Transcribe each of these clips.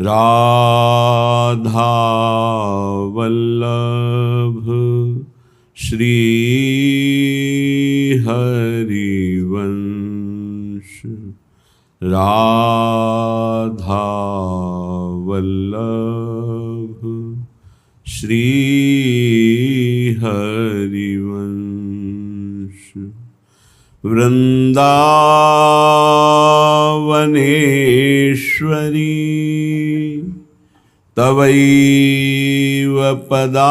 राधा वल्लभ श्री हरिवंश। राधा वल्लभ श्री हरिवंश। वृंदावनेश्वरी तवैव पदारविन्दं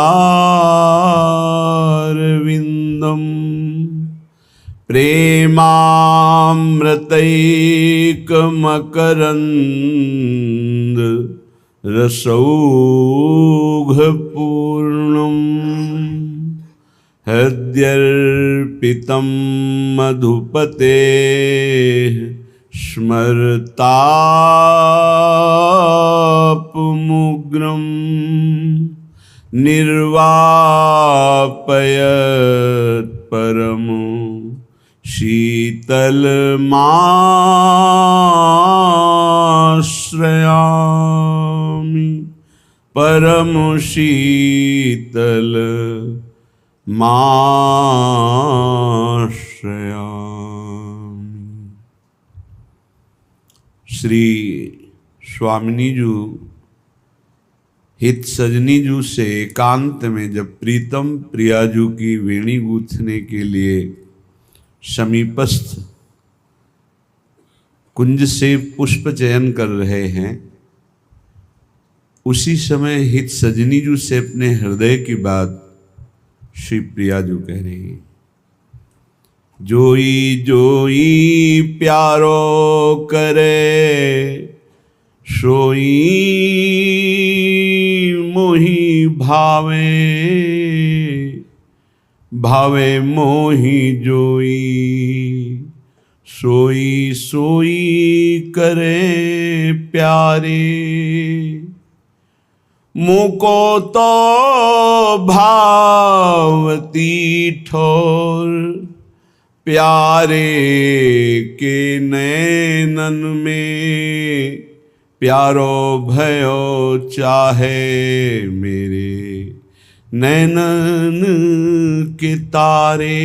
प्रेमामृतैकमकरन्द रसौघपूर्णं हृद्यर्पितं मधुपतेः स्मरतापमुग्रं निर्वापयत् परमो शीतलमाश्रयामि। परम शीतल माश्रयामि। श्री स्वामिनी जी हित सजनी जू से एकांत में जब प्रीतम प्रियाजू की वेणी गूंथने के लिए समीपस्थ कुंज से पुष्प चयन कर रहे हैं, उसी समय हित सजनी जू से अपने हृदय की बात श्री प्रियाजू कह रही है। जोई जोई प्यारो करे सोई मोहि भावे। भावे मोहि जोई सोई सोई करे प्यारे। मुको तो भावती ठोर प्यारे के नैनन में। प्यारो भयो चाहे मेरे नैनन के तारे।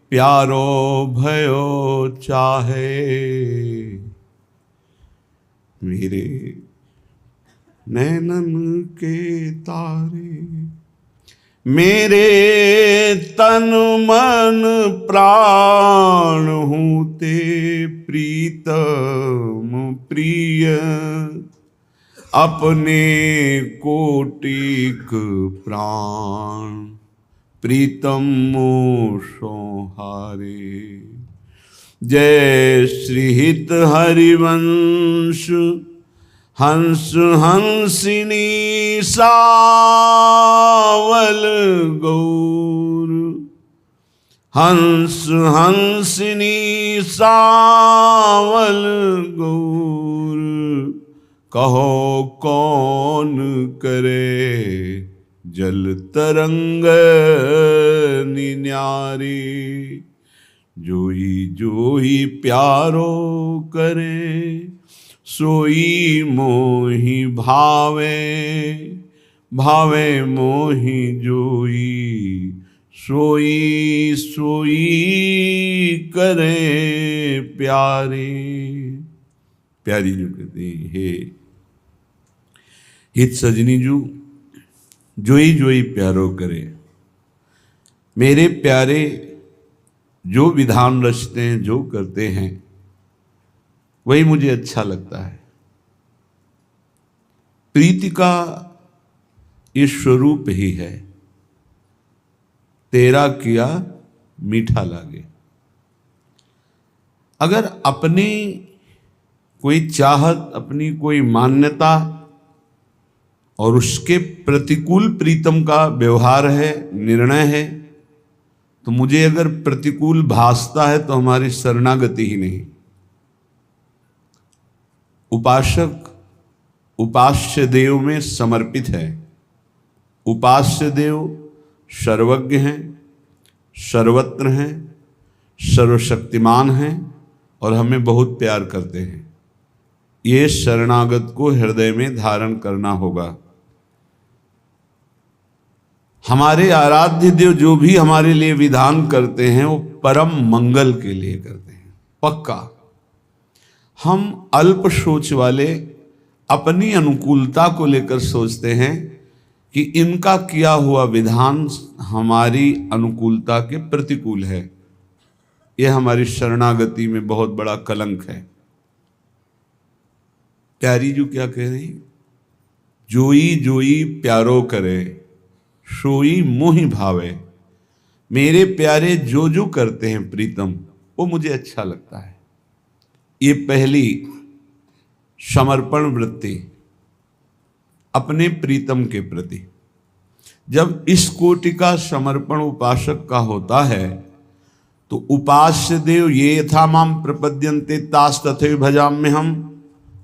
प्यारो भयो चाहे मेरे नैनन के तारे। मेरे तन मन प्राण हूते प्रीतम प्रिय। अपने कोटिक प्राण प्रीतम मोषो हारे। जय श्री हित हरिवंश हंस हंसिनी सावल गौर। हंस हंसिनी सावल गौर। कहो कौन करे जल तरंग निन्यारी। जोई जोई प्यारो करे सोई मोहि भावे। भावे मोहि जोई सोई सोई करे प्यारे। प्यारी जो कहते हैं, हे हित सजनी जू जोई जोई प्यारो करे। मेरे प्यारे जो विधान रचते हैं, जो करते हैं, वही मुझे अच्छा लगता है। प्रीति का ये स्वरूप ही है, तेरा किया मीठा लागे। अगर अपनी कोई चाहत, अपनी कोई मान्यता और उसके प्रतिकूल प्रीतम का व्यवहार है, निर्णय है, तो मुझे अगर प्रतिकूल भासता है तो हमारी शरणागति ही नहीं। उपासक उपास्य देव में समर्पित है। उपास्य देव सर्वज्ञ हैं, सर्वत्र हैं, सर्वशक्तिमान हैं और हमें बहुत प्यार करते हैं। ये शरणागत को हृदय में धारण करना होगा। हमारे आराध्य देव जो भी हमारे लिए विधान करते हैं वो परम मंगल के लिए करते हैं, पक्का। हम अल्प सोच वाले अपनी अनुकूलता को लेकर सोचते हैं कि इनका किया हुआ विधान हमारी अनुकूलता के प्रतिकूल है। यह हमारी शरणागति में बहुत बड़ा कलंक है। प्यारी जो क्या कह रही, जोई जोई प्यारो करे सोई मोहि भावे। मेरे प्यारे जो जो करते हैं प्रीतम वो मुझे अच्छा लगता है। ये पहली समर्पण वृत्ति अपने प्रीतम के प्रति। जब इस कोटि का समर्पण उपासक का होता है तो उपास्य देव ये यथा माम प्रपद्यन्ते तास तथैव भजाम्य हम।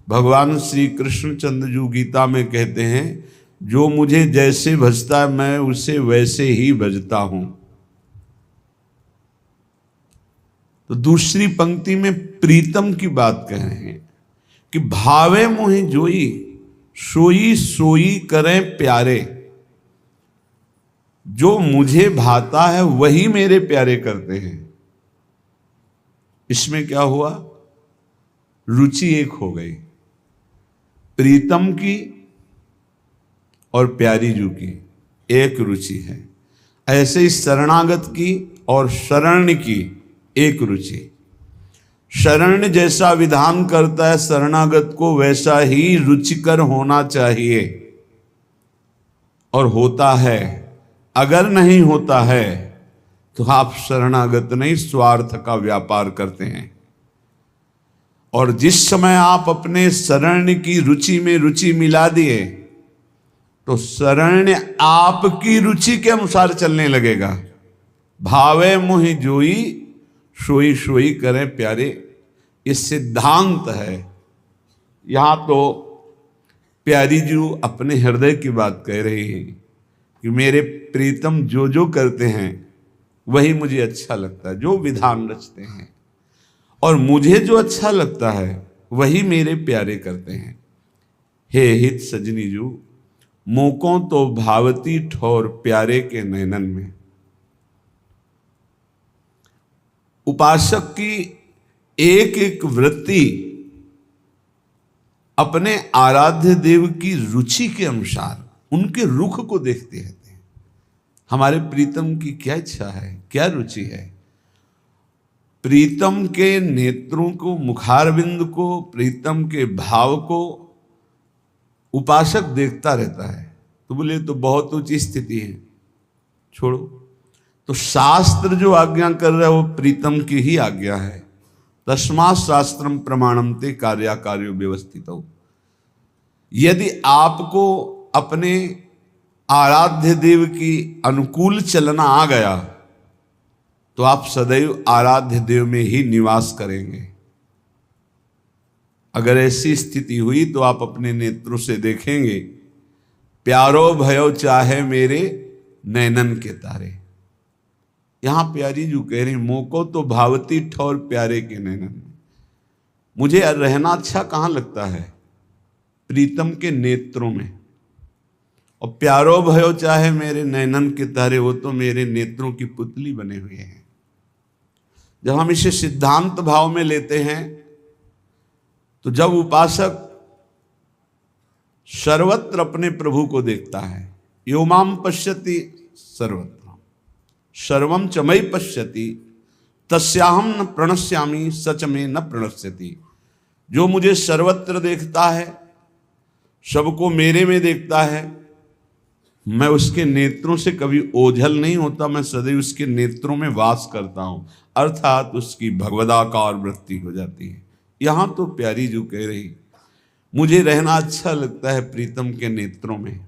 भगवान श्री कृष्णचंद्र जी गीता में कहते हैं, जो मुझे जैसे भजता है मैं उसे वैसे ही भजता हूं। तो दूसरी पंक्ति में प्रीतम की बात कह रहे हैं कि भावे मोहि जोई सोई सोई करें प्यारे। जो मुझे भाता है वही मेरे प्यारे करते हैं। इसमें क्या हुआ, रुचि एक हो गई, प्रीतम की और प्यारी जू की एक रुचि है। ऐसे ही शरणागत की और शरण की एक रुचि। शरण जैसा विधान करता है शरणागत को वैसा ही रुचिकर होना चाहिए, और होता है। अगर नहीं होता है तो आप शरणागत नहीं, स्वार्थ का व्यापार करते हैं। और जिस समय आप अपने शरण की रुचि में रुचि मिला दिए तो शरण आपकी रुचि के अनुसार चलने लगेगा। भावे मोहि जोई सोई सोई करें प्यारे, ये सिद्धांत है। यहां तो प्यारी जी अपने हृदय की बात कह रही है कि मेरे प्रीतम जो जो करते हैं वही मुझे अच्छा लगता है, जो विधान रचते हैं, और मुझे जो अच्छा लगता है वही मेरे प्यारे करते हैं। हे हित सजनी जू मोकों तो भावती ठोर प्यारे के नैनन में। उपासक की एक एक वृत्ति अपने आराध्य देव की रुचि के अनुसार उनके रुख को देखते रहते हैं। हमारे प्रीतम की क्या इच्छा है, क्या रुचि है। प्रीतम के नेत्रों को, मुखारविंद को, प्रीतम के भाव को उपासक देखता रहता है। तो बोले तो बहुत ऊंची स्थिति है, छोड़ो। तो शास्त्र जो आज्ञा कर रहा है वो प्रीतम की ही आज्ञा है। तस्मात् शास्त्रम प्रमाणम ते कार्याकार्यो व्यवस्थित हो। यदि आपको अपने आराध्य देव की अनुकूल चलना आ गया तो आप सदैव आराध्य देव में ही निवास करेंगे। अगर ऐसी स्थिति हुई तो आप अपने नेत्रों से देखेंगे, प्यारो भयो चाहे मेरे नैनन के तारे। यहां प्यारी जो कह रही, मोको तो भावती ठौर प्यारे के नैनन में। मुझे रहना अच्छा कहां लगता है, प्रीतम के नेत्रों में। और प्यारो भयो चाहे मेरे नैनन के तारे, वो तो मेरे नेत्रों की पुतली बने हुए हैं। जब हम इसे सिद्धांत भाव में लेते हैं तो जब उपासक सर्वत्र अपने प्रभु को देखता है, यो माम पश्यति सर्वत्र सर्वम च मयि पश्यति तस्याहम न प्रणश्यामि सच में न प्रणश्यति। जो मुझे सर्वत्र देखता है, सबको मेरे में देखता है, मैं उसके नेत्रों से कभी ओझल नहीं होता, मैं सदैव उसके नेत्रों में वास करता हूं। अर्थात उसकी भगवदाकार वृत्ति हो जाती है। यहां तो प्यारी जो कह रही, मुझे रहना अच्छा लगता है प्रीतम के नेत्रों में,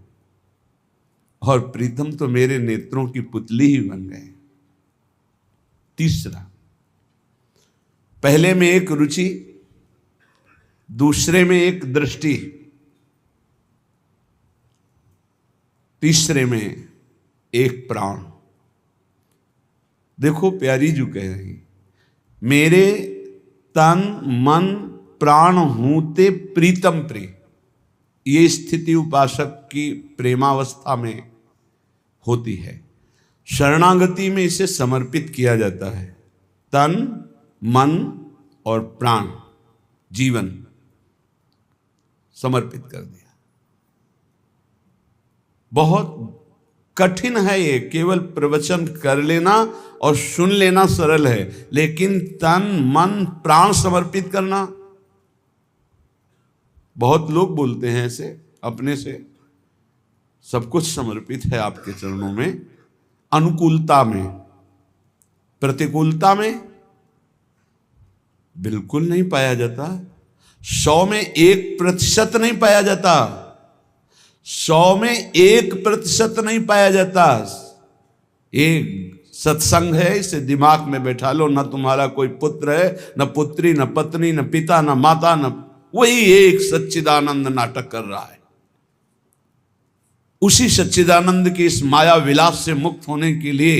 और प्रीतम तो मेरे नेत्रों की पुतली ही बन गए। तीसरा, पहले में एक रुचि, दूसरे में एक दृष्टि, तीसरे में एक प्राण। देखो प्यारी जो कह रही, मेरे तन मन प्राण हूते प्रीतम प्रिय। ये स्थिति उपासक की प्रेमावस्था में होती है। शरणागति में इसे समर्पित किया जाता है, तन मन और प्राण, जीवन समर्पित कर दिया। बहुत कठिन है ये, केवल प्रवचन कर लेना और सुन लेना सरल है, लेकिन तन मन प्राण समर्पित करना, बहुत लोग बोलते हैं ऐसे अपने से, सब कुछ समर्पित है आपके चरणों में। अनुकूलता में, प्रतिकूलता में बिल्कुल नहीं पाया जाता। 100 में 1% नहीं पाया जाता। 100 में 1% नहीं पाया जाता। एक सत्संग है, इसे दिमाग में बैठा लो। न तुम्हारा कोई पुत्र है, न पुत्री, न पत्नी, न पिता, न माता, न, वही एक सच्चिदानंद नाटक कर रहा है। उसी सच्चिदानंद के इस माया विलास से मुक्त होने के लिए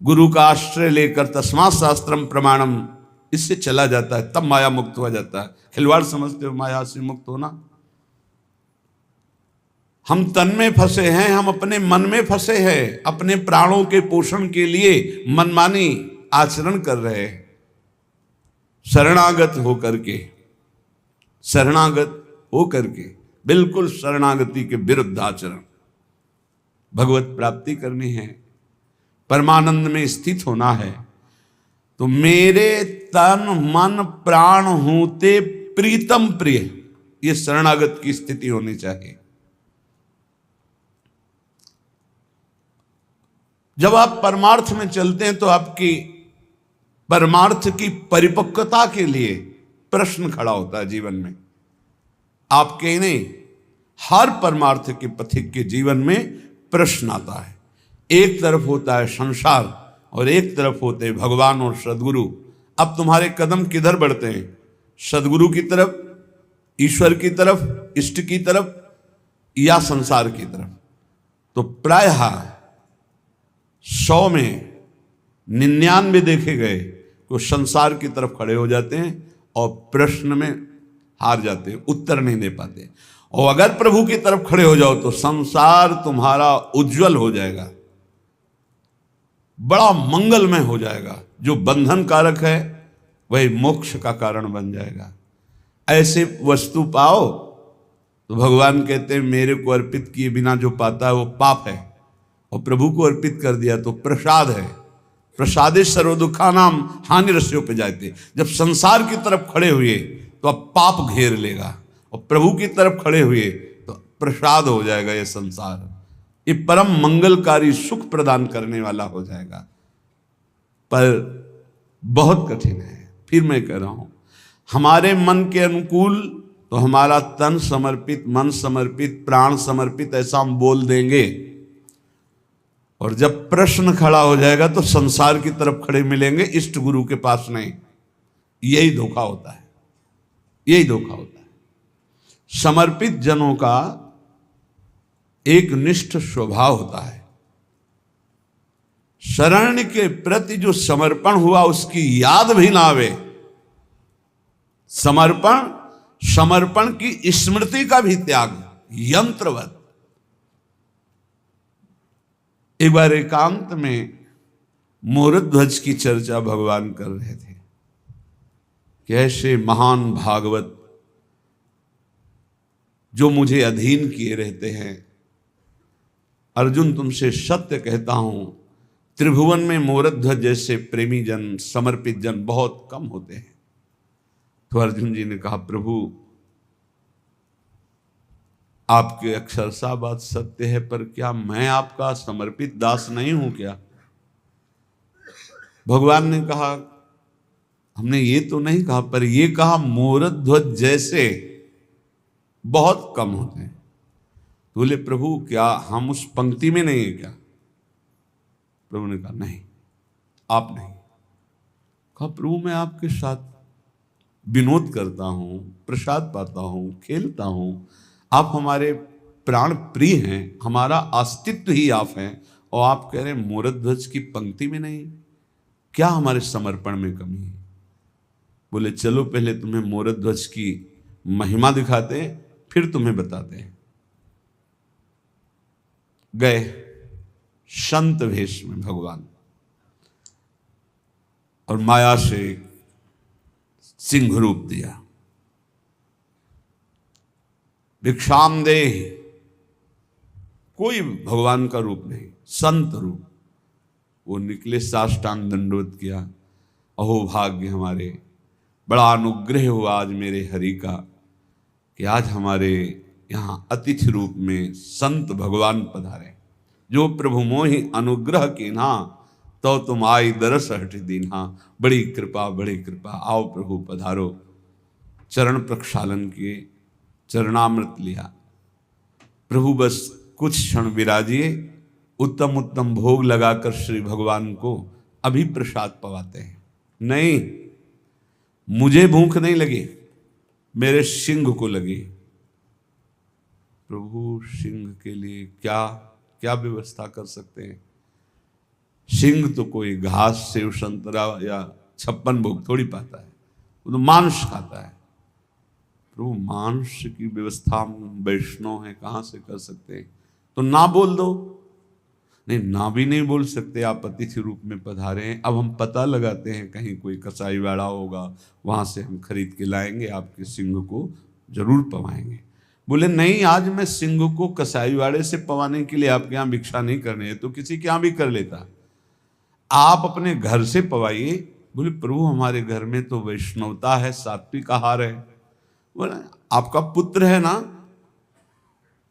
गुरु का आश्रय लेकर तस्मात् शास्त्रम प्रमाणम, इससे चला जाता है, तब माया मुक्त हो जाता है। खिलवाड़ समझते हो माया से मुक्त होना? हम तन में फंसे हैं, हम अपने मन में फंसे हैं, अपने प्राणों के पोषण के लिए मनमानी आचरण कर रहे हैं। शरणागत होकर के, शरणागत होकर के, बिल्कुल शरणागति के विरुद्ध आचरण। भगवत प्राप्ति करनी है, परमानंद में स्थित होना है, तो मेरे तन मन प्राण होते प्रीतम प्रिय, ये शरणागत की स्थिति होनी चाहिए। जब आप परमार्थ में चलते हैं तो आपकी परमार्थ की परिपक्वता के लिए प्रश्न खड़ा होता है जीवन में। आपके ही नहीं, हर परमार्थ के पथिक के जीवन में प्रश्न आता है। एक तरफ होता है संसार और एक तरफ होते हैं भगवान और सदगुरु। अब तुम्हारे कदम किधर बढ़ते हैं? सदगुरु की तरफ, ईश्वर की तरफ, इष्ट की तरफ, या संसार की तरफ? तो प्रायः 100 में 99 देखे गए तो संसार की तरफ खड़े हो जाते हैं और प्रश्न में हार जाते हैं, उत्तर नहीं दे पाते। और अगर प्रभु की तरफ खड़े हो जाओ तो संसार तुम्हारा उज्जवल हो जाएगा, बड़ा मंगलमय हो जाएगा। जो बंधन कारक है वही मोक्ष का कारण बन जाएगा। ऐसे वस्तु पाओ तो भगवान कहते हैं मेरे को अर्पित किए बिना जो पाता है वो पाप है, और प्रभु को अर्पित कर दिया तो प्रसाद है। प्रसादे सर्व दुखानाम हानि रस्यों पे जाते। जब संसार की तरफ खड़े हुए तो अब पाप घेर लेगा, और प्रभु की तरफ खड़े हुए तो प्रसाद हो जाएगा। ये संसार ये परम मंगलकारी सुख प्रदान करने वाला हो जाएगा, पर बहुत कठिन है। फिर मैं कह रहा हूं, हमारे मन के अनुकूल तो हमारा तन समर्पित, मन समर्पित, प्राण समर्पित, ऐसा हम बोल देंगे, और जब प्रश्न खड़ा हो जाएगा तो संसार की तरफ खड़े मिलेंगे, इष्ट गुरु के पास नहीं। यही धोखा होता है, यही धोखा होता है। समर्पित जनों का एक निष्ठ स्वभाव होता है। शरण के प्रति जो समर्पण हुआ उसकी याद भी ना आवे, समर्पण की स्मृति का भी त्याग, यंत्रवत। एक बार एकांत में मोरध्वज की चर्चा भगवान कर रहे थे कि ऐसे महान भागवत जो मुझे अधीन किए रहते हैं, अर्जुन तुमसे सत्य कहता हूं, त्रिभुवन में मोरध्वज जैसे प्रेमी जन, समर्पित जन बहुत कम होते हैं। तो अर्जुन जी ने कहा, प्रभु आपके अक्षरशः बात सत्य है, पर क्या मैं आपका समर्पित दास नहीं हूं क्या? भगवान ने कहा, हमने ये तो नहीं कहा, पर ये कहा मोरध्वज जैसे बहुत कम होते हैं। तो बोले, प्रभु क्या हम उस पंक्ति में नहीं है क्या? प्रभु ने कहा, नहीं, आप नहीं। कहा, प्रभु मैं आपके साथ विनोद करता हूं, प्रसाद पाता हूं, खेलता हूं, आप हमारे प्राण प्रिय हैं, हमारा अस्तित्व ही आप हैं, और आप कह रहे हैं मोरध्वज की पंक्ति में नहीं। क्या हमारे समर्पण में कमी है? बोले चलो पहले तुम्हें मोरध्वज की महिमा दिखाते हैं, फिर तुम्हें बताते हैं। गए संत वेश में भगवान, और माया से सिंह रूप दिया। भिक्षाम दे, कोई भगवान का रूप नहीं, संत रूप। वो निकले, साष्टांग दंडवत किया। अहो भाग्य हमारे, बड़ा अनुग्रह हुआ आज मेरे हरि का कि आज हमारे यहाँ अतिथि रूप में संत भगवान पधारे। जो प्रभु मोहि अनुग्रह कीन्हा, तो तुम आई दरस हठ दीन्हा। बड़ी कृपा, बड़ी कृपा, आओ प्रभु पधारो। चरण प्रक्षालन किए, चरणामृत लिया। प्रभु बस कुछ क्षण विराजिए, उत्तम उत्तम भोग लगाकर श्री भगवान को अभी प्रसाद पवाते हैं। नहीं, मुझे भूख नहीं लगी, मेरे सिंह को लगी। प्रभु सिंह के लिए क्या क्या व्यवस्था कर सकते हैं? सिंह तो कोई घास, सेव, संतरा या 56 भोग थोड़ी पाता है, वो तो मांस खाता है। प्रभु मांस की व्यवस्था हम वैष्णव हैं, कहाँ से कर सकते हैं? तो ना बोल दो। नहीं, ना भी नहीं बोल सकते, आप अतिथि रूप में पधारे हैं। अब हम पता लगाते हैं, कहीं कोई कसाई वाड़ा होगा, वहां से हम खरीद के लाएंगे, आपके सिंह को जरूर पवाएंगे। बोले नहीं, आज मैं सिंह को कसाई वाड़े से पवाने के लिए आपके यहाँ भिक्षा नहीं करने है, तो किसी के यहाँ भी कर लेता, आप अपने घर से पवाइए। बोले प्रभु हमारे घर में तो वैष्णवता है, सात्विक आहार है। बोले आपका पुत्र है ना?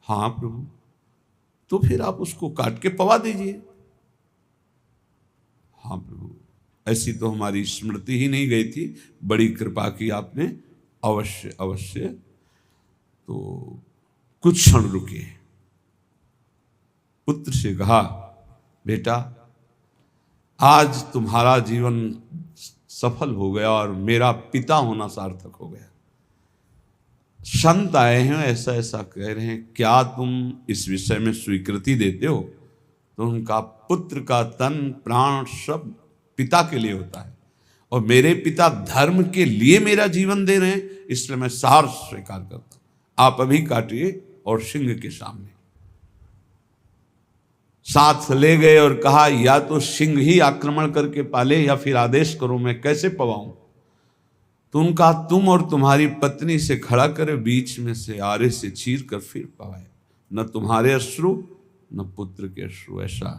हाँ प्रभु। तो फिर आप उसको काट के पवा दीजिए। हाँ प्रभु, ऐसी तो हमारी स्मृति ही नहीं गई थी, बड़ी कृपा की आपने, अवश्य अवश्य। तो कुछ क्षण रुके, पुत्र से कहा बेटा आज तुम्हारा जीवन सफल हो गया और मेरा पिता होना सार्थक हो गया। संत आए हैं, ऐसा ऐसा कह रहे हैं, क्या तुम इस विषय में स्वीकृति देते हो? तो उनका पुत्र का तन प्राण सब पिता के लिए होता है, और मेरे पिता धर्म के लिए मेरा जीवन दे रहे हैं, इसलिए मैं सार स्वीकार करता हूं। आप अभी काटिए और सिंह के सामने साथ ले गए और कहा या तो सिंह ही आक्रमण करके पाले या फिर आदेश करो, मैं कैसे पवाऊं? तो उनका तुम और तुम्हारी पत्नी से खड़ा करे, बीच में से आरे से चीर कर फिर पवाए। न तुम्हारे अश्रु न पुत्र के अश्रु। ऐसा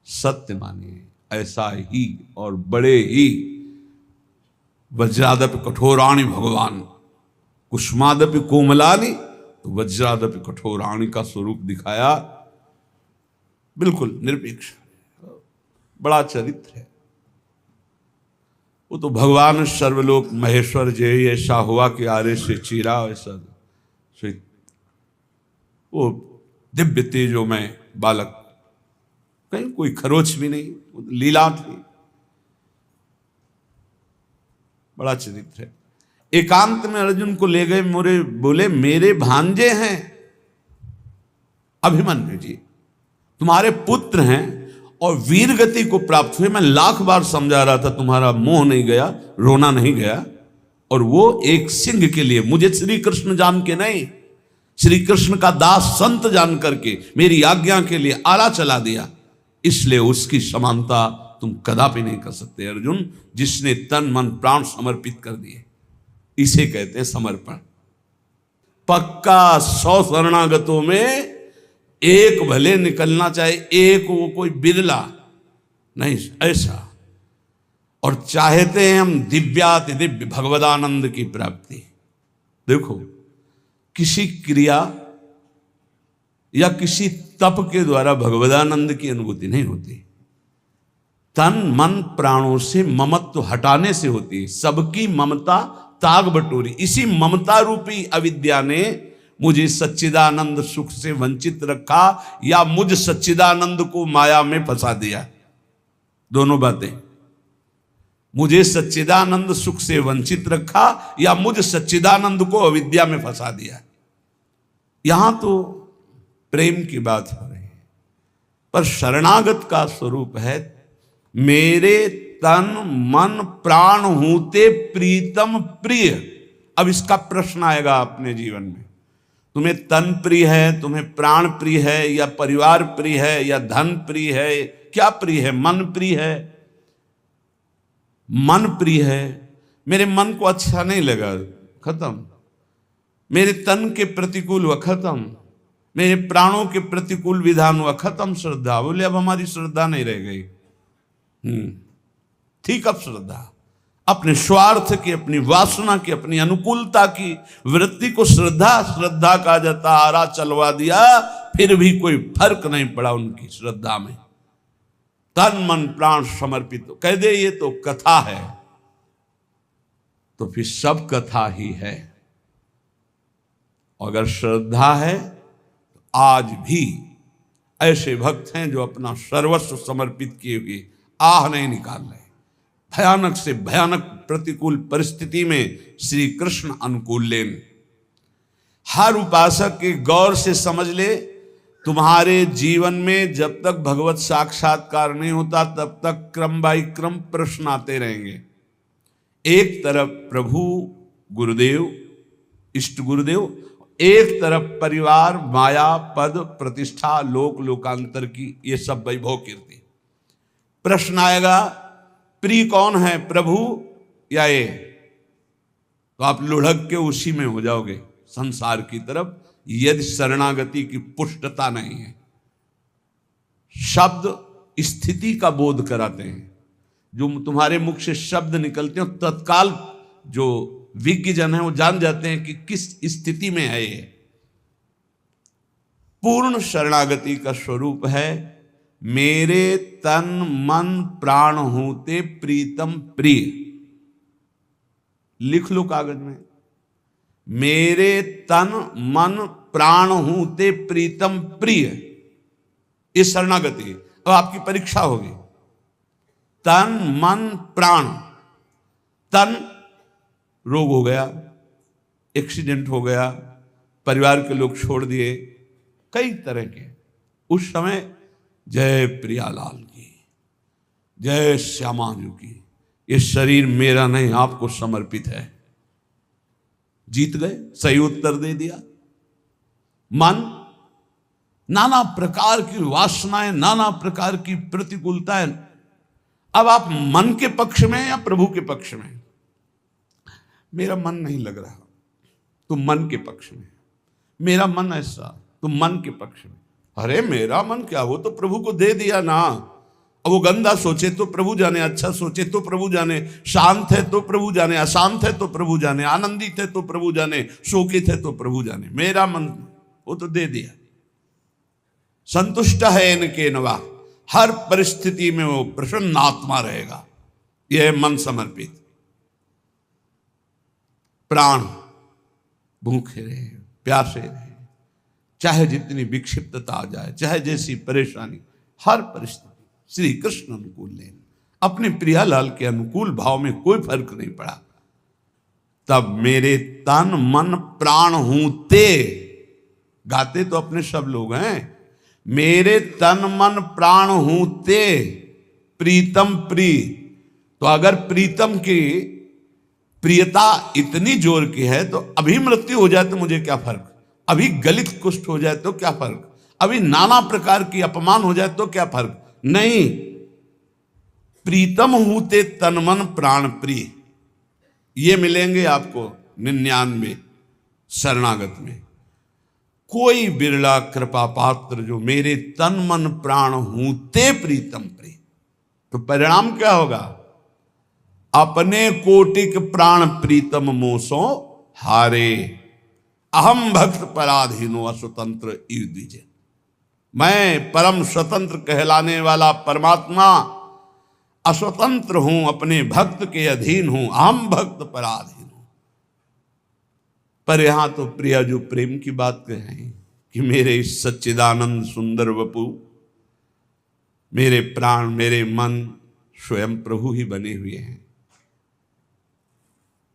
सत्य मानिए, ऐसा ही और बड़े ही। वज्रादपि कठोराणि भगवान कुष्मादपि कोमलानि, तो वज्रादपि कठोराणि का स्वरूप दिखाया, बिल्कुल निरपेक्ष, बड़ा चरित्र है। वो तो भगवान सर्वलोक महेश्वर जय ऐसा हुआ कि आरे से चीरा, ऐसा वो दिव्य तेजो में बालक, कहीं कोई खरोच भी नहीं, लीला थी, बड़ा चरित्र है। एकांत में अर्जुन को ले गए, मोरे बोले मेरे भांजे हैं अभिमन्यु जी, तुम्हारे पुत्र हैं और वीर गति को प्राप्त हुए। मैं लाख बार समझा रहा था, तुम्हारा मोह नहीं गया, रोना नहीं गया, और वो एक सिंह के लिए, मुझे श्री कृष्ण जान के नहीं, श्री कृष्ण का दास संत जान करके मेरी आज्ञा के लिए आला चला दिया, इसलिए उसकी समानता तुम कदापि नहीं कर सकते अर्जुन, जिसने तन मन प्राण समर्पित कर दिए। इसे कहते हैं समर्पण। पक्का 100 शरणागतों में एक भले निकलना चाहिए, एक वो कोई बिरला नहीं, ऐसा। और चाहते हैं हम दिव्याति दिव्य भगवदानंद की प्राप्ति। देखो, किसी क्रिया या किसी तप के द्वारा भगवदानंद की अनुभूति नहीं होती, तन मन प्राणों से ममत्व हटाने से होती है। सबकी ममता ताग बटोरी, इसी ममता रूपी अविद्या ने मुझे सच्चिदानंद सुख से वंचित रखा, या मुझ सच्चिदानंद को माया में फंसा दिया। दोनों बातें, मुझे सच्चिदानंद सुख से वंचित रखा या मुझ सच्चिदानंद को अविद्या में फंसा दिया। यहां तो प्रेम की बात हो रही है, पर शरणागत का स्वरूप है मेरे तन मन प्राण हूते प्रीतम प्रिय। अब इसका प्रश्न आएगा अपने जीवन में, तुम्हें तन प्रिय है, तुम्हें प्राण प्रिय है, या परिवार प्रिय है, या धन प्रिय है, क्या प्रिय है? मन प्रिय है। मन प्रिय है, मेरे मन को अच्छा नहीं लगा, खत्म। मेरे तन के प्रतिकूल हुआ, खत्म। मेरे प्राणों के प्रतिकूल विधान हुआ, खत्म श्रद्धा। बोले अब हमारी श्रद्धा नहीं रह गई। ठीक, अब श्रद्धा अपने स्वार्थ की, अपनी वासना की, अपनी अनुकूलता की वृत्ति को श्रद्धा कहा जाता। आरा चलवा दिया, फिर भी कोई फर्क नहीं पड़ा उनकी श्रद्धा में। तन मन प्राण समर्पित कह दे ये तो कथा है, तो फिर सब कथा ही है। अगर श्रद्धा है तो आज भी ऐसे भक्त हैं जो अपना सर्वस्व समर्पित किए हुए आह नहीं निकाल रहे। भयानक से भयानक प्रतिकूल परिस्थिति में श्री कृष्ण अनुकूल लेन। हर उपासक के गौर से समझ ले, तुम्हारे जीवन में जब तक भगवत साक्षात्कार नहीं होता तब तक क्रम बाई क्रम प्रश्न आते रहेंगे। एक तरफ प्रभु गुरुदेव, इष्ट गुरुदेव, एक तरफ परिवार, माया, पद, प्रतिष्ठा, लोक लोकांतर की ये सब वैभव कीर्ति। प्रश्न आएगा प्रिय कौन है, प्रभु या ये? तो आप लुढ़क के उसी में हो जाओगे संसार की तरफ, यदि शरणागति की पुष्टता नहीं है। शब्द स्थिति का बोध कराते हैं। जो तुम्हारे मुख से शब्द निकलते हैं तत्काल जो विज्ञ जन है वो जान जाते हैं कि किस स्थिति में है ये। पूर्ण शरणागति का स्वरूप है मेरे तन मन प्राण होते प्रीतम प्रिय। लिख लो कागज में, मेरे तन मन प्राण होते प्रीतम प्रिय। ये शरणागति। अब आपकी परीक्षा होगी। तन मन प्राण। तन रोग हो गया, एक्सीडेंट हो गया, परिवार के लोग छोड़ दिए, कई तरह के। उस समय जय प्रियालाल की, जय श्यामाजू की, ये शरीर मेरा नहीं आपको समर्पित है। जीत गए, सही उत्तर दे दिया। मन, नाना प्रकार की वासनाएं, नाना प्रकार की प्रतिकूलताएं। अब आप मन के पक्ष में या प्रभु के पक्ष में? मेरा मन नहीं लग रहा, तो मन के पक्ष में। मेरा मन ऐसा, तो मन के पक्ष में। अरे मेरा मन क्या, वो तो प्रभु को दे दिया ना। अब वो गंदा सोचे तो प्रभु जाने, अच्छा सोचे तो प्रभु जाने, शांत है तो प्रभु जाने, अशांत है तो प्रभु जाने, आनंदित है तो प्रभु जाने, शोकित है तो प्रभु जाने। मेरा मन वो तो दे दिया। संतुष्ट है इनके नवा, हर परिस्थिति में वो प्रसन्न आत्मा रहेगा। यह है मन समर्पित। प्राण भूखे रहे, प्यासे रहे, चाहे जितनी विक्षिप्तता आ जाए, चाहे जैसी परेशानी, हर परिस्थिति श्री कृष्ण अनुकूल लेन। अपने प्रियालाल के अनुकूल भाव में कोई फर्क नहीं पड़ा। तब मेरे तन मन प्राण हूं ते, गाते तो अपने सब लोग हैं। मेरे तन मन प्राण हूं ते प्रीतम प्रिय। तो अगर प्रीतम की प्रियता इतनी जोर की है तो अभी मृत्यु हो जाए तो मुझे क्या फर्क, अभी गलित कुष्ठ हो जाए तो क्या फर्क, अभी नाना प्रकार की अपमान हो जाए तो क्या फर्क नहीं। प्रीतम हूते तन मन प्राण प्रिय, ये मिलेंगे आपको 99 शरणागत में। कोई बिरला कृपा पात्र जो मेरे तन मन प्राण हूते प्रीतम प्रिय। तो परिणाम क्या होगा? अपने कोटिक प्राण प्रीतम मोसो हारे, अहम भक्त पराधीनो अस्वतंत्र इव द्विजे। मैं परम स्वतंत्र कहलाने वाला परमात्मा अस्वतंत्र हूं, अपने भक्त के अधीन हूं, अहम भक्त पराधीन हूं। पर यहां तो प्रिया जो प्रेम की बात कहें कि मेरे इस सच्चिदानंद सुंदर वपु, मेरे प्राण मेरे मन स्वयं प्रभु ही बने हुए हैं,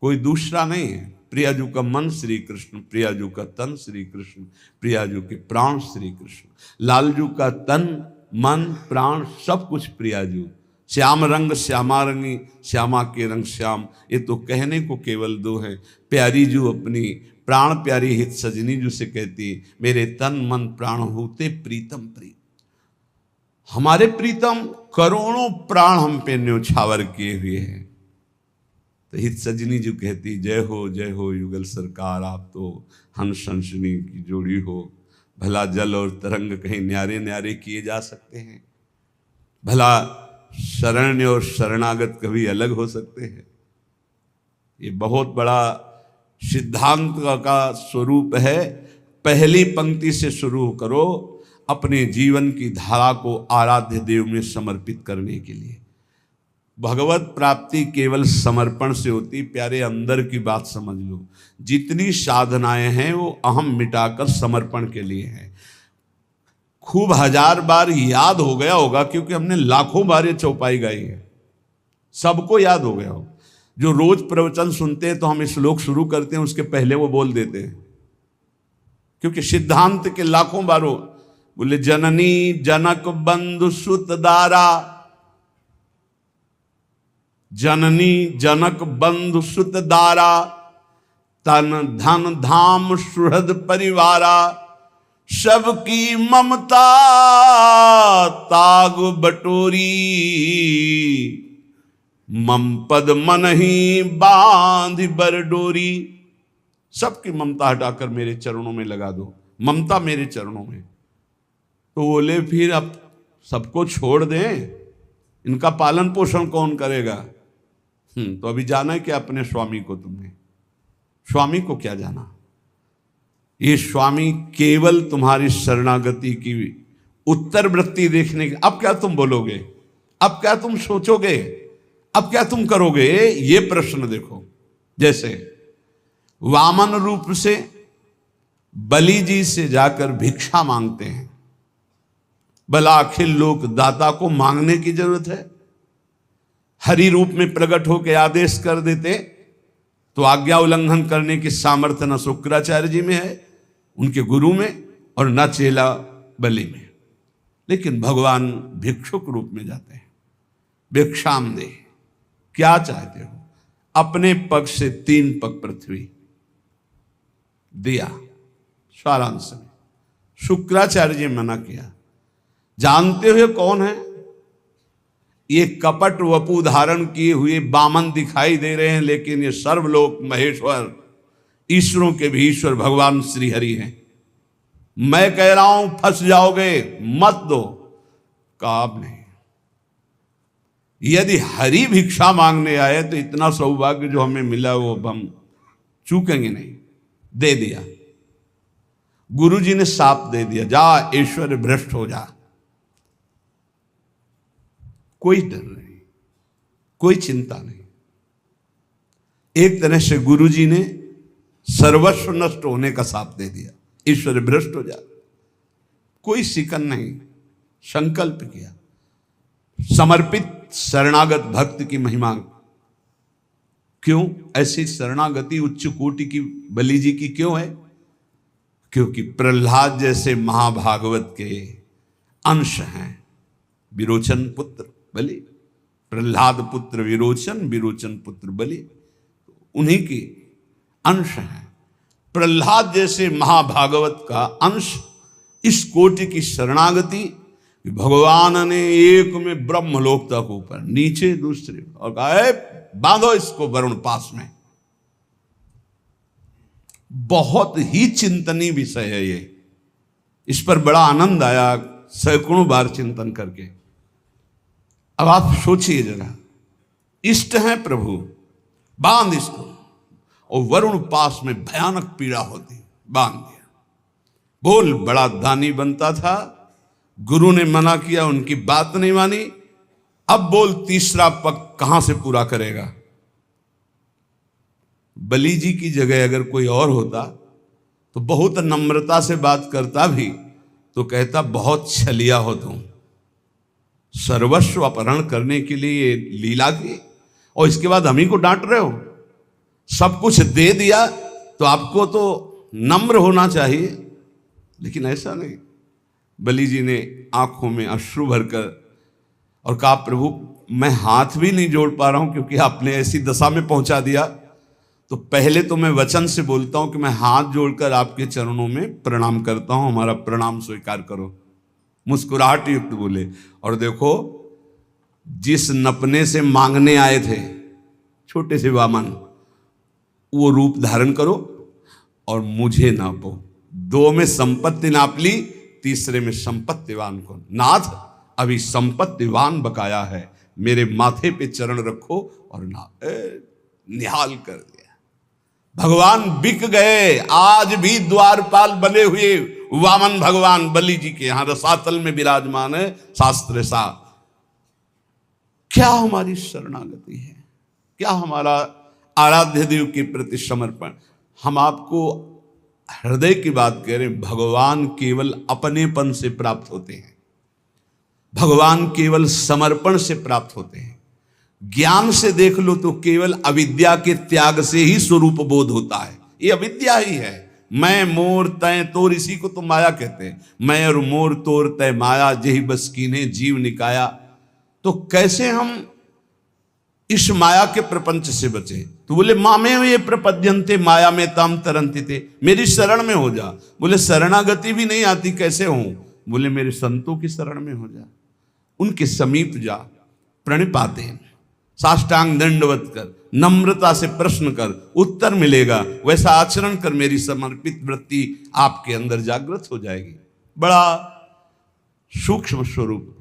कोई दूसरा नहीं है। प्रियाजू का मन श्री कृष्ण, प्रियाजू का तन श्री कृष्ण, प्रियाजू के प्राण श्री कृष्ण, लालजू का तन मन प्राण सब कुछ प्रियाजू, श्याम रंग श्यामा रंगी, श्यामा के रंग श्याम, ये तो कहने को केवल दो है। प्यारी जो अपनी प्राण प्यारी हित सजनी जो से कहती, मेरे तन मन प्राण होते प्रीतम प्रीत। हमारे प्रीतम करोड़ों प्राण हम पे न्योछावर किए हुए हैं। तो हित सजनी जो कहती, जय हो युगल सरकार, आप तो हंस हंसनी की जोड़ी हो। भला जल और तरंग कहीं न्यारे न्यारे किए जा सकते हैं? भला शरण्य और शरणागत कभी अलग हो सकते हैं? ये बहुत बड़ा सिद्धांत का स्वरूप है। पहली पंक्ति से शुरू करो अपने जीवन की धारा को आराध्य देव में समर्पित करने के लिए। भगवत प्राप्ति केवल समर्पण से होती। प्यारे, अंदर की बात समझ लो, जितनी साधनाएं हैं वो अहम मिटाकर समर्पण के लिए हैं। खूब 1000 बार याद हो गया होगा, क्योंकि हमने लाखों बार ये चौपाई गाई है, सबको याद हो गया हो। जो रोज प्रवचन सुनते हैं तो हम श्लोक शुरू करते हैं, उसके पहले वो बोल देते हैं, क्योंकि सिद्धांत के लाखों बारों बोले, जननी जनक बंधु सुत दारा, जननी जनक बंधु सुत दारा, तन धन धाम सुहृद परिवारा, सबकी ममता ताग बटोरी, मम पद मन ही बांध बरडोरी। सबकी ममता हटाकर मेरे चरणों में लगा दो, ममता मेरे चरणों में। तो बोले फिर अब सबको छोड़ दें, इनका पालन पोषण कौन करेगा? तो अभी जाना है क्या अपने स्वामी को? तुमने स्वामी को क्या जाना? ये स्वामी केवल तुम्हारी शरणागति की उत्तर वृत्ति देखने के। अब क्या तुम बोलोगे? अब क्या तुम सोचोगे? अब क्या तुम करोगे? ये प्रश्न देखो। जैसे वामन रूप से बलि जी से जाकर भिक्षा मांगते हैं, भला अखिल लोक दाता को मांगने की जरूरत है? हरि रूप में प्रकट होकर आदेश कर देते तो आज्ञा उल्लंघन करने की सामर्थ्य न शुक्राचार्य जी में है, उनके गुरु में, और न चेला बलि में। लेकिन भगवान भिक्षुक रूप में जाते हैं। भिक्षाम दे, क्या चाहते हो? अपने पग से 3 पग पृथ्वी दिया सारांश में। शुक्राचार्य जी मना किया। जानते हुए कौन है? ये कपट वपु धारण किए हुए बामन दिखाई दे रहे हैं, लेकिन ये सर्वलोक महेश्वर, ईश्वरों के भी ईश्वर भगवान श्री हरि हैं। मैं कह रहा हूं फंस जाओगे, मत दो। काब नहीं। यदि हरि भिक्षा मांगने आए तो इतना सौभाग्य जो हमें मिला वो हम चूकेंगे नहीं। दे दिया, गुरु जी ने साप दे दिया, जा ईश्वर भ्रष्ट हो जा। कोई डर नहीं, कोई चिंता नहीं। एक तरह से गुरु जी ने सर्वस्व नष्ट होने का साप दे दिया, ईश्वर भ्रष्ट हो जा। कोई शिकन नहीं, संकल्प किया। समर्पित शरणागत भक्त की महिमा क्यों? ऐसी शरणागति उच्च कोटि की बलि जी की क्यों है? क्योंकि प्रहलाद जैसे महाभागवत के अंश हैं। विरोचन पुत्र बलि, प्रहलाद पुत्र विरोचन, विरोचन पुत्र बलि, उन्हीं के अंश हैं। प्रहलाद जैसे महाभागवत का अंश, इस कोटि की शरणागति भगवान ने एक में ब्रह्मलोक तक ऊपर, नीचे दूसरे, और कहा बांधो इसको वरुण पास में। बहुत ही चिंतनीय विषय है ये। इस पर बड़ा आनंद आया सैकड़ों बार चिंतन करके। अब आप सोचिए जरा, इष्ट है प्रभु, बांध इसको, और वरुण पास में भयानक पीड़ा होती, बांध दिया। बोल बड़ा दानी बनता था, गुरु ने मना किया, उनकी बात नहीं मानी। अब बोल तीसरा पग कहां से पूरा करेगा? बलि जी की जगह अगर कोई और होता तो बहुत नम्रता से बात करता भी, तो कहता बहुत छलिया हो तुम, सर्वस्व अपहरण करने के लिए लीला की, और इसके बाद हम ही को डांट रहे हो। सब कुछ दे दिया तो आपको तो नम्र होना चाहिए, लेकिन ऐसा नहीं। बलि जी ने आंखों में अश्रु भरकर और कहा प्रभु मैं हाथ भी नहीं जोड़ पा रहा हूं क्योंकि आपने ऐसी दशा में पहुंचा दिया, तो पहले तो मैं वचन से बोलता हूं कि मैं हाथ जोड़कर आपके चरणों में प्रणाम करता हूं, हमारा प्रणाम स्वीकार करो। मुस्कुराहट युक्त बोले, और देखो जिस नपने से मांगने आए थे छोटे से वामन, वो रूप धारण करो और मुझे नापो। 2 में संपत्ति नाप ली, तीसरे में संपत्तिवान को। नाथ अभी संपत्तिवान बकाया है, मेरे माथे पे चरण रखो और निहाल कर दिया। भगवान बिक गए। आज भी द्वारपाल बने हुए वामन भगवान बलि जी के यहां रसातल में विराजमान है। शास्त्र सा क्या हमारी शरणागति है, क्या हमारा आराध्य देव के प्रति समर्पण। हम आपको हृदय की बात कह रहे हैं, भगवान केवल अपनेपन से प्राप्त होते हैं, भगवान केवल समर्पण से प्राप्त होते हैं। ज्ञान से देख लो तो केवल अविद्या के त्याग से ही स्वरूप बोध होता है। ये अविद्या ही है। मैं मोर तय तोर, इसी को तो माया कहते हैं। मैं और मोर तोर तय माया, जही बस कीने जीव निकाया। तो कैसे हम इस माया के प्रपंच से बचे? तो बोले मामे ये प्रपद्यंते माया में ताम तरंती थे, मेरी शरण में हो जा। बोले शरणागति भी नहीं आती, कैसे हूं? बोले मेरे संतों की शरण में हो जा, उनके समीप जा, प्रणिपाते साष्टांग दंडवत कर, नम्रता से प्रश्न कर, उत्तर मिलेगा। वैसा आचरण कर, मेरी समर्पित वृत्ति आपके अंदर जागृत हो जाएगी। बड़ा सूक्ष्म स्वरूप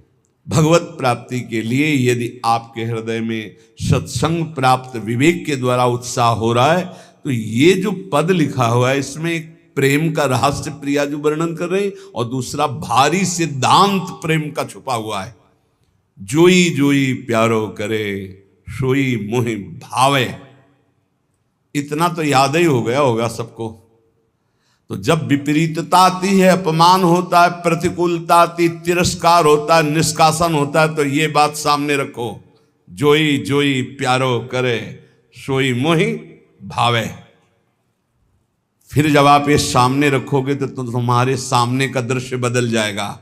भगवत प्राप्ति के लिए यदि आपके हृदय में सत्संग प्राप्त विवेक के द्वारा उत्साह हो रहा है, तो ये जो पद लिखा हुआ है इसमें एक प्रेम का रहस्य प्रिया जो वर्णन कर रहे हैं, और दूसरा भारी सिद्धांत प्रेम का छुपा हुआ है। जोई जोई प्यारो करे सोई मोहि भावे। इतना तो याद ही हो गया होगा सबको। तो जब विपरीतता आती है, अपमान होता है, प्रतिकूलता आती, तिरस्कार होता है, निष्कासन होता है, तो ये बात सामने रखो, जोई जोई प्यारो करे सोई मोहि भावे। फिर जब आप ये सामने रखोगे तो तुम्हारे सामने का दृश्य बदल जाएगा।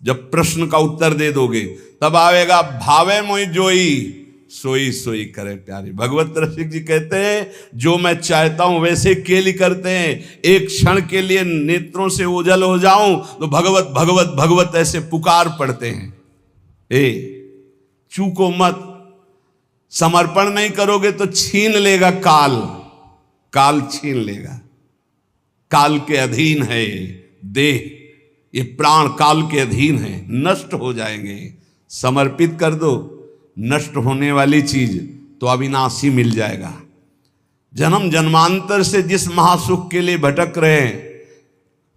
जब प्रश्न का उत्तर दे दोगे तब आएगा भावे मोहि जोई सोई सोई करे प्यारी। भगवत रसिक जी कहते हैं जो मैं चाहता हूं वैसे केली करते हैं। एक क्षण के लिए नेत्रों से ओझल हो जाऊं तो भगवत भगवत भगवत ऐसे पुकार पड़ते हैं। चूको मत, समर्पण नहीं करोगे तो छीन लेगा काल, काल छीन लेगा। काल के अधीन है देह, ये प्राण काल के अधीन है, नष्ट हो जाएंगे। समर्पित कर दो, नष्ट होने वाली चीज तो अविनाशी मिल जाएगा। जन्म जन्मांतर से जिस महासुख के लिए भटक रहे हैं,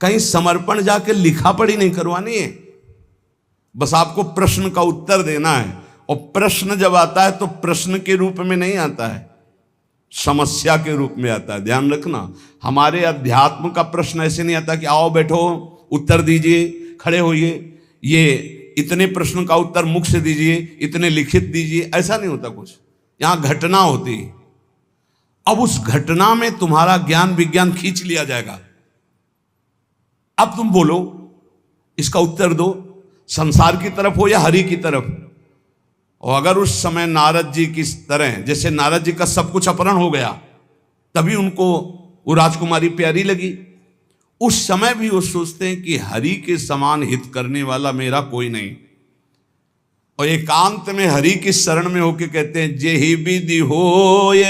कहीं समर्पण जाके लिखा पढ़ी नहीं करवानी है, बस आपको प्रश्न का उत्तर देना है। और प्रश्न जब आता है तो प्रश्न के रूप में नहीं आता है, समस्या के रूप में आता है। ध्यान रखना, हमारे अध्यात्म का प्रश्न ऐसे नहीं आता कि आओ बैठो उत्तर दीजिए, खड़े होइए, ये इतने प्रश्न का उत्तर मुख से दीजिए, इतने लिखित दीजिए, ऐसा नहीं होता कुछ। यहां घटना होती, अब उस घटना में तुम्हारा ज्ञान विज्ञान खींच लिया जाएगा। अब तुम बोलो, इसका उत्तर दो, संसार की तरफ हो या हरि की तरफ। और अगर उस समय नारद जी की तरह, जैसे नारद जी का सब कुछ अपहरण हो गया, तभी उनको वो राजकुमारी प्यारी लगी, उस समय भी वो सोचते हैं कि हरि के समान हित करने वाला मेरा कोई नहीं। और एकांत में हरि की शरण में होके कहते हैं जेहि विधि होए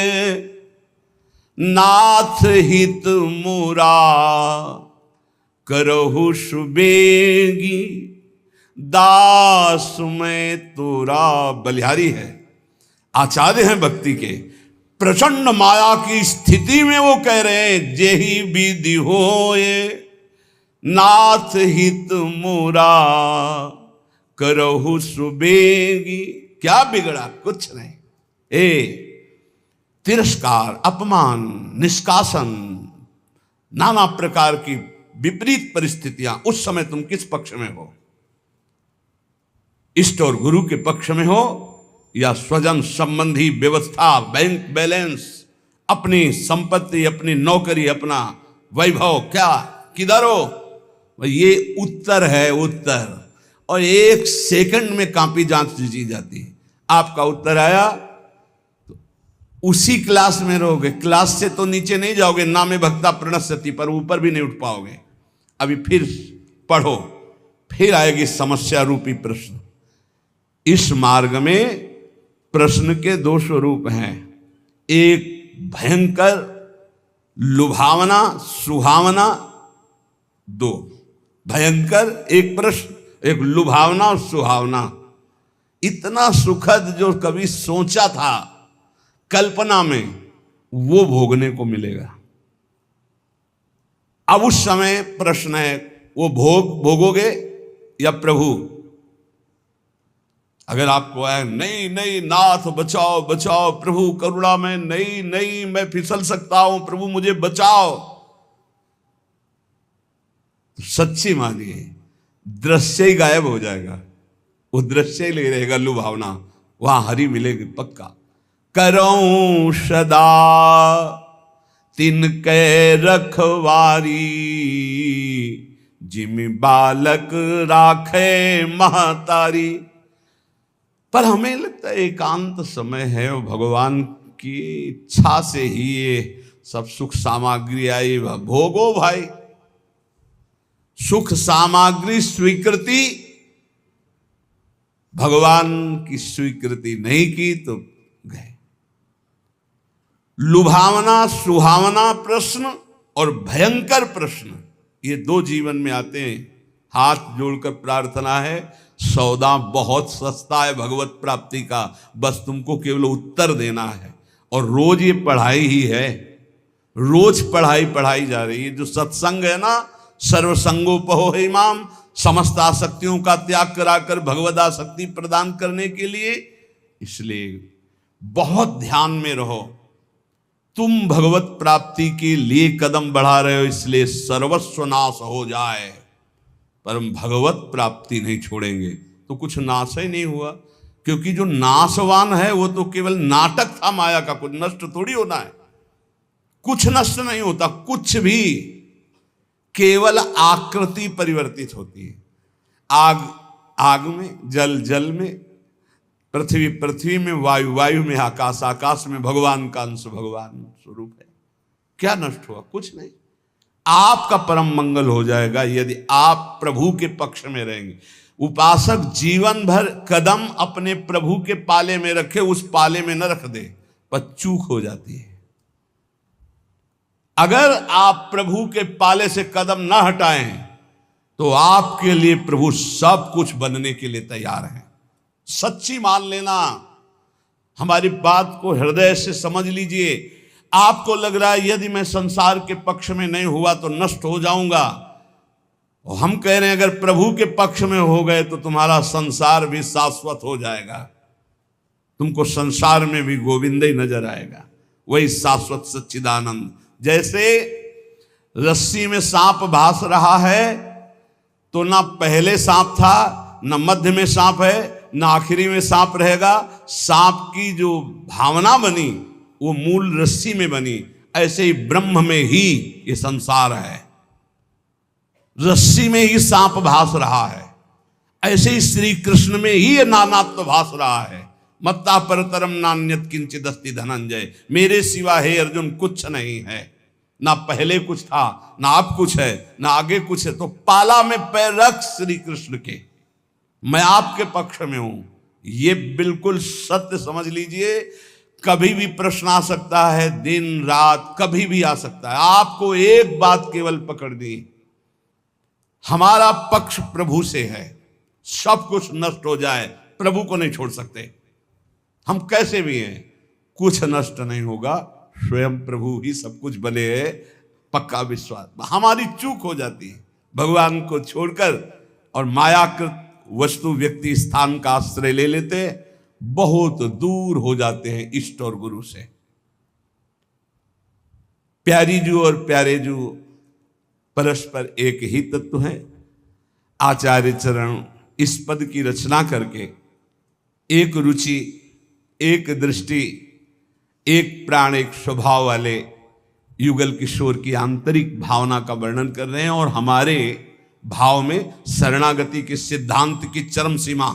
नाथ हित मुरा करहु सुबेगी दास मैं तोरा। बलिहारी है, आचार्य हैं भक्ति के। प्रचंड माया की स्थिति में वो कह रहे हैं जेहि विधि होए नाथ हित मुरा करहु सुबेगी। क्या बिगड़ा? कुछ नहीं। तिरस्कार, अपमान, निष्कासन, नाना प्रकार की विपरीत परिस्थितियां, उस समय तुम किस पक्ष में हो? इष्ट और गुरु के पक्ष में हो या स्वजन संबंधी व्यवस्था, बैंक बैलेंस, अपनी संपत्ति, अपनी नौकरी, अपना वैभव, क्या किधर हो? ये उत्तर है, उत्तर। और 1 सेकंड में कॉपी जांच ली जाती है। आपका उत्तर आया तो उसी क्लास में रहोगे, क्लास से तो नीचे नहीं जाओगे, ना में भक्ता प्रणश्यति, पर ऊपर भी नहीं उठ पाओगे। अभी फिर पढ़ो, फिर आएगी समस्या रूपी प्रश्न। इस मार्ग में प्रश्न के 2 स्वरूप हैं, एक भयंकर लुभावना सुहावना, 2 भयंकर एक प्रश्न, एक लुभावना और सुहावना। इतना सुखद जो कभी सोचा था कल्पना में, वो भोगने को मिलेगा। अब उस समय प्रश्न है, वो भोगोगे या प्रभु? अगर आपको है नहीं नहीं नाथ बचाओ बचाओ, प्रभु करुणा में, नहीं नहीं मैं फिसल सकता हूं, प्रभु मुझे बचाओ, तो सच्ची मानिए दृश्य ही गायब हो जाएगा, वो दृश्य ही ले रहेगा लुभावना, वहां हरि मिलेगी पक्का। करऊं सदा तिनके रखवारी, जिमि बालक राखे महतारी। पर हमें लगता है एकांत समय है और भगवान की इच्छा से ही ये सब सुख सामग्री आई, भोगो भाई। सुख सामग्री स्वीकृति, भगवान की स्वीकृति नहीं की तो गए। लुभावना सुहावना प्रश्न और भयंकर प्रश्न, ये 2 जीवन में आते हैं। हाथ जोड़कर प्रार्थना है, सौदा बहुत सस्ता है भगवत प्राप्ति का, बस तुमको केवल उत्तर देना है। और रोज ये पढ़ाई ही है, रोज पढ़ाई जा रही है। जो सत्संग है ना, सर्वसंगोपहो इमाम, समस्त आसक्तियों का त्याग कराकर भगवत आसक्ति प्रदान करने के लिए। इसलिए बहुत ध्यान में रहो, तुम भगवत प्राप्ति के लिए कदम बढ़ा रहे हो, इसलिए सर्वस्व नाश हो जाए पर हम भगवत प्राप्ति नहीं छोड़ेंगे, तो कुछ नाश ही नहीं हुआ। क्योंकि जो नाशवान है वो तो केवल नाटक था माया का, कुछ नष्ट थोड़ी होना है, कुछ नष्ट नहीं होता कुछ भी, केवल आकृति परिवर्तित होती है। आग आग में, जल जल में, पृथ्वी पृथ्वी में, वायु वायु में, आकाश आकाश में, भगवान का अंश भगवान स्वरूप है। क्या नष्ट हुआ? कुछ नहीं। आपका परम मंगल हो जाएगा यदि आप प्रभु के पक्ष में रहेंगे। उपासक जीवन भर कदम अपने प्रभु के पाले में रखे, उस पाले में न रख दे, पर चूक हो जाती है। अगर आप प्रभु के पाले से कदम न हटाएं तो आपके लिए प्रभु सब कुछ बनने के लिए तैयार है। सच्ची मान लेना, हमारी बात को हृदय से समझ लीजिए। आपको लग रहा है यदि मैं संसार के पक्ष में नहीं हुआ तो नष्ट हो जाऊंगा, और हम कह रहे हैं अगर प्रभु के पक्ष में हो गए तो तुम्हारा संसार भी शाश्वत हो जाएगा, तुमको संसार में भी गोविंद ही नजर आएगा, वही शाश्वत सच्चिदानंद। जैसे रस्सी में सांप भास रहा है तो ना पहले सांप था, ना मध्य में सांप है, ना आखिरी में सांप रहेगा। सांप की जो भावना बनी वो मूल रस्सी में बनी, ऐसे ही ब्रह्म में ही ये संसार है, रस्सी में ही सांप भास रहा है, ऐसे ही श्री कृष्ण में ही ये नानात्व भास रहा है। मत्ता परतरम नान्यत किंचित अस्ति धनंजय, मेरे सिवा हे अर्जुन कुछ नहीं है, ना पहले कुछ था, ना अब कुछ है, ना आगे कुछ है। तो पाला में पैर रख श्री कृष्ण के, मैं आपके पक्ष में हूं, ये बिल्कुल सत्य समझ लीजिए। कभी भी प्रश्न आ सकता है, दिन रात कभी भी आ सकता है। आपको एक बात केवल पकड़नी, हमारा पक्ष प्रभु से है। सब कुछ नष्ट हो जाए, प्रभु को नहीं छोड़ सकते। हम कैसे भी हैं, कुछ नष्ट नहीं होगा, स्वयं प्रभु ही सब कुछ बने हैं, पक्का विश्वास। हमारी चूक हो जाती है भगवान को छोड़कर और मायाकृत वस्तु व्यक्ति स्थान का आश्रय ले लेते हैं, बहुत दूर हो जाते हैं इष्ट और गुरु से। प्यारी जू और प्यारे जू परस्पर एक ही तत्व है। आचार्य चरण इस पद की रचना करके एक रुचि, एक दृष्टि, एक प्राण, एक स्वभाव वाले युगल किशोर की आंतरिक भावना का वर्णन कर रहे हैं। और हमारे भाव में शरणागति के सिद्धांत की चरम सीमा,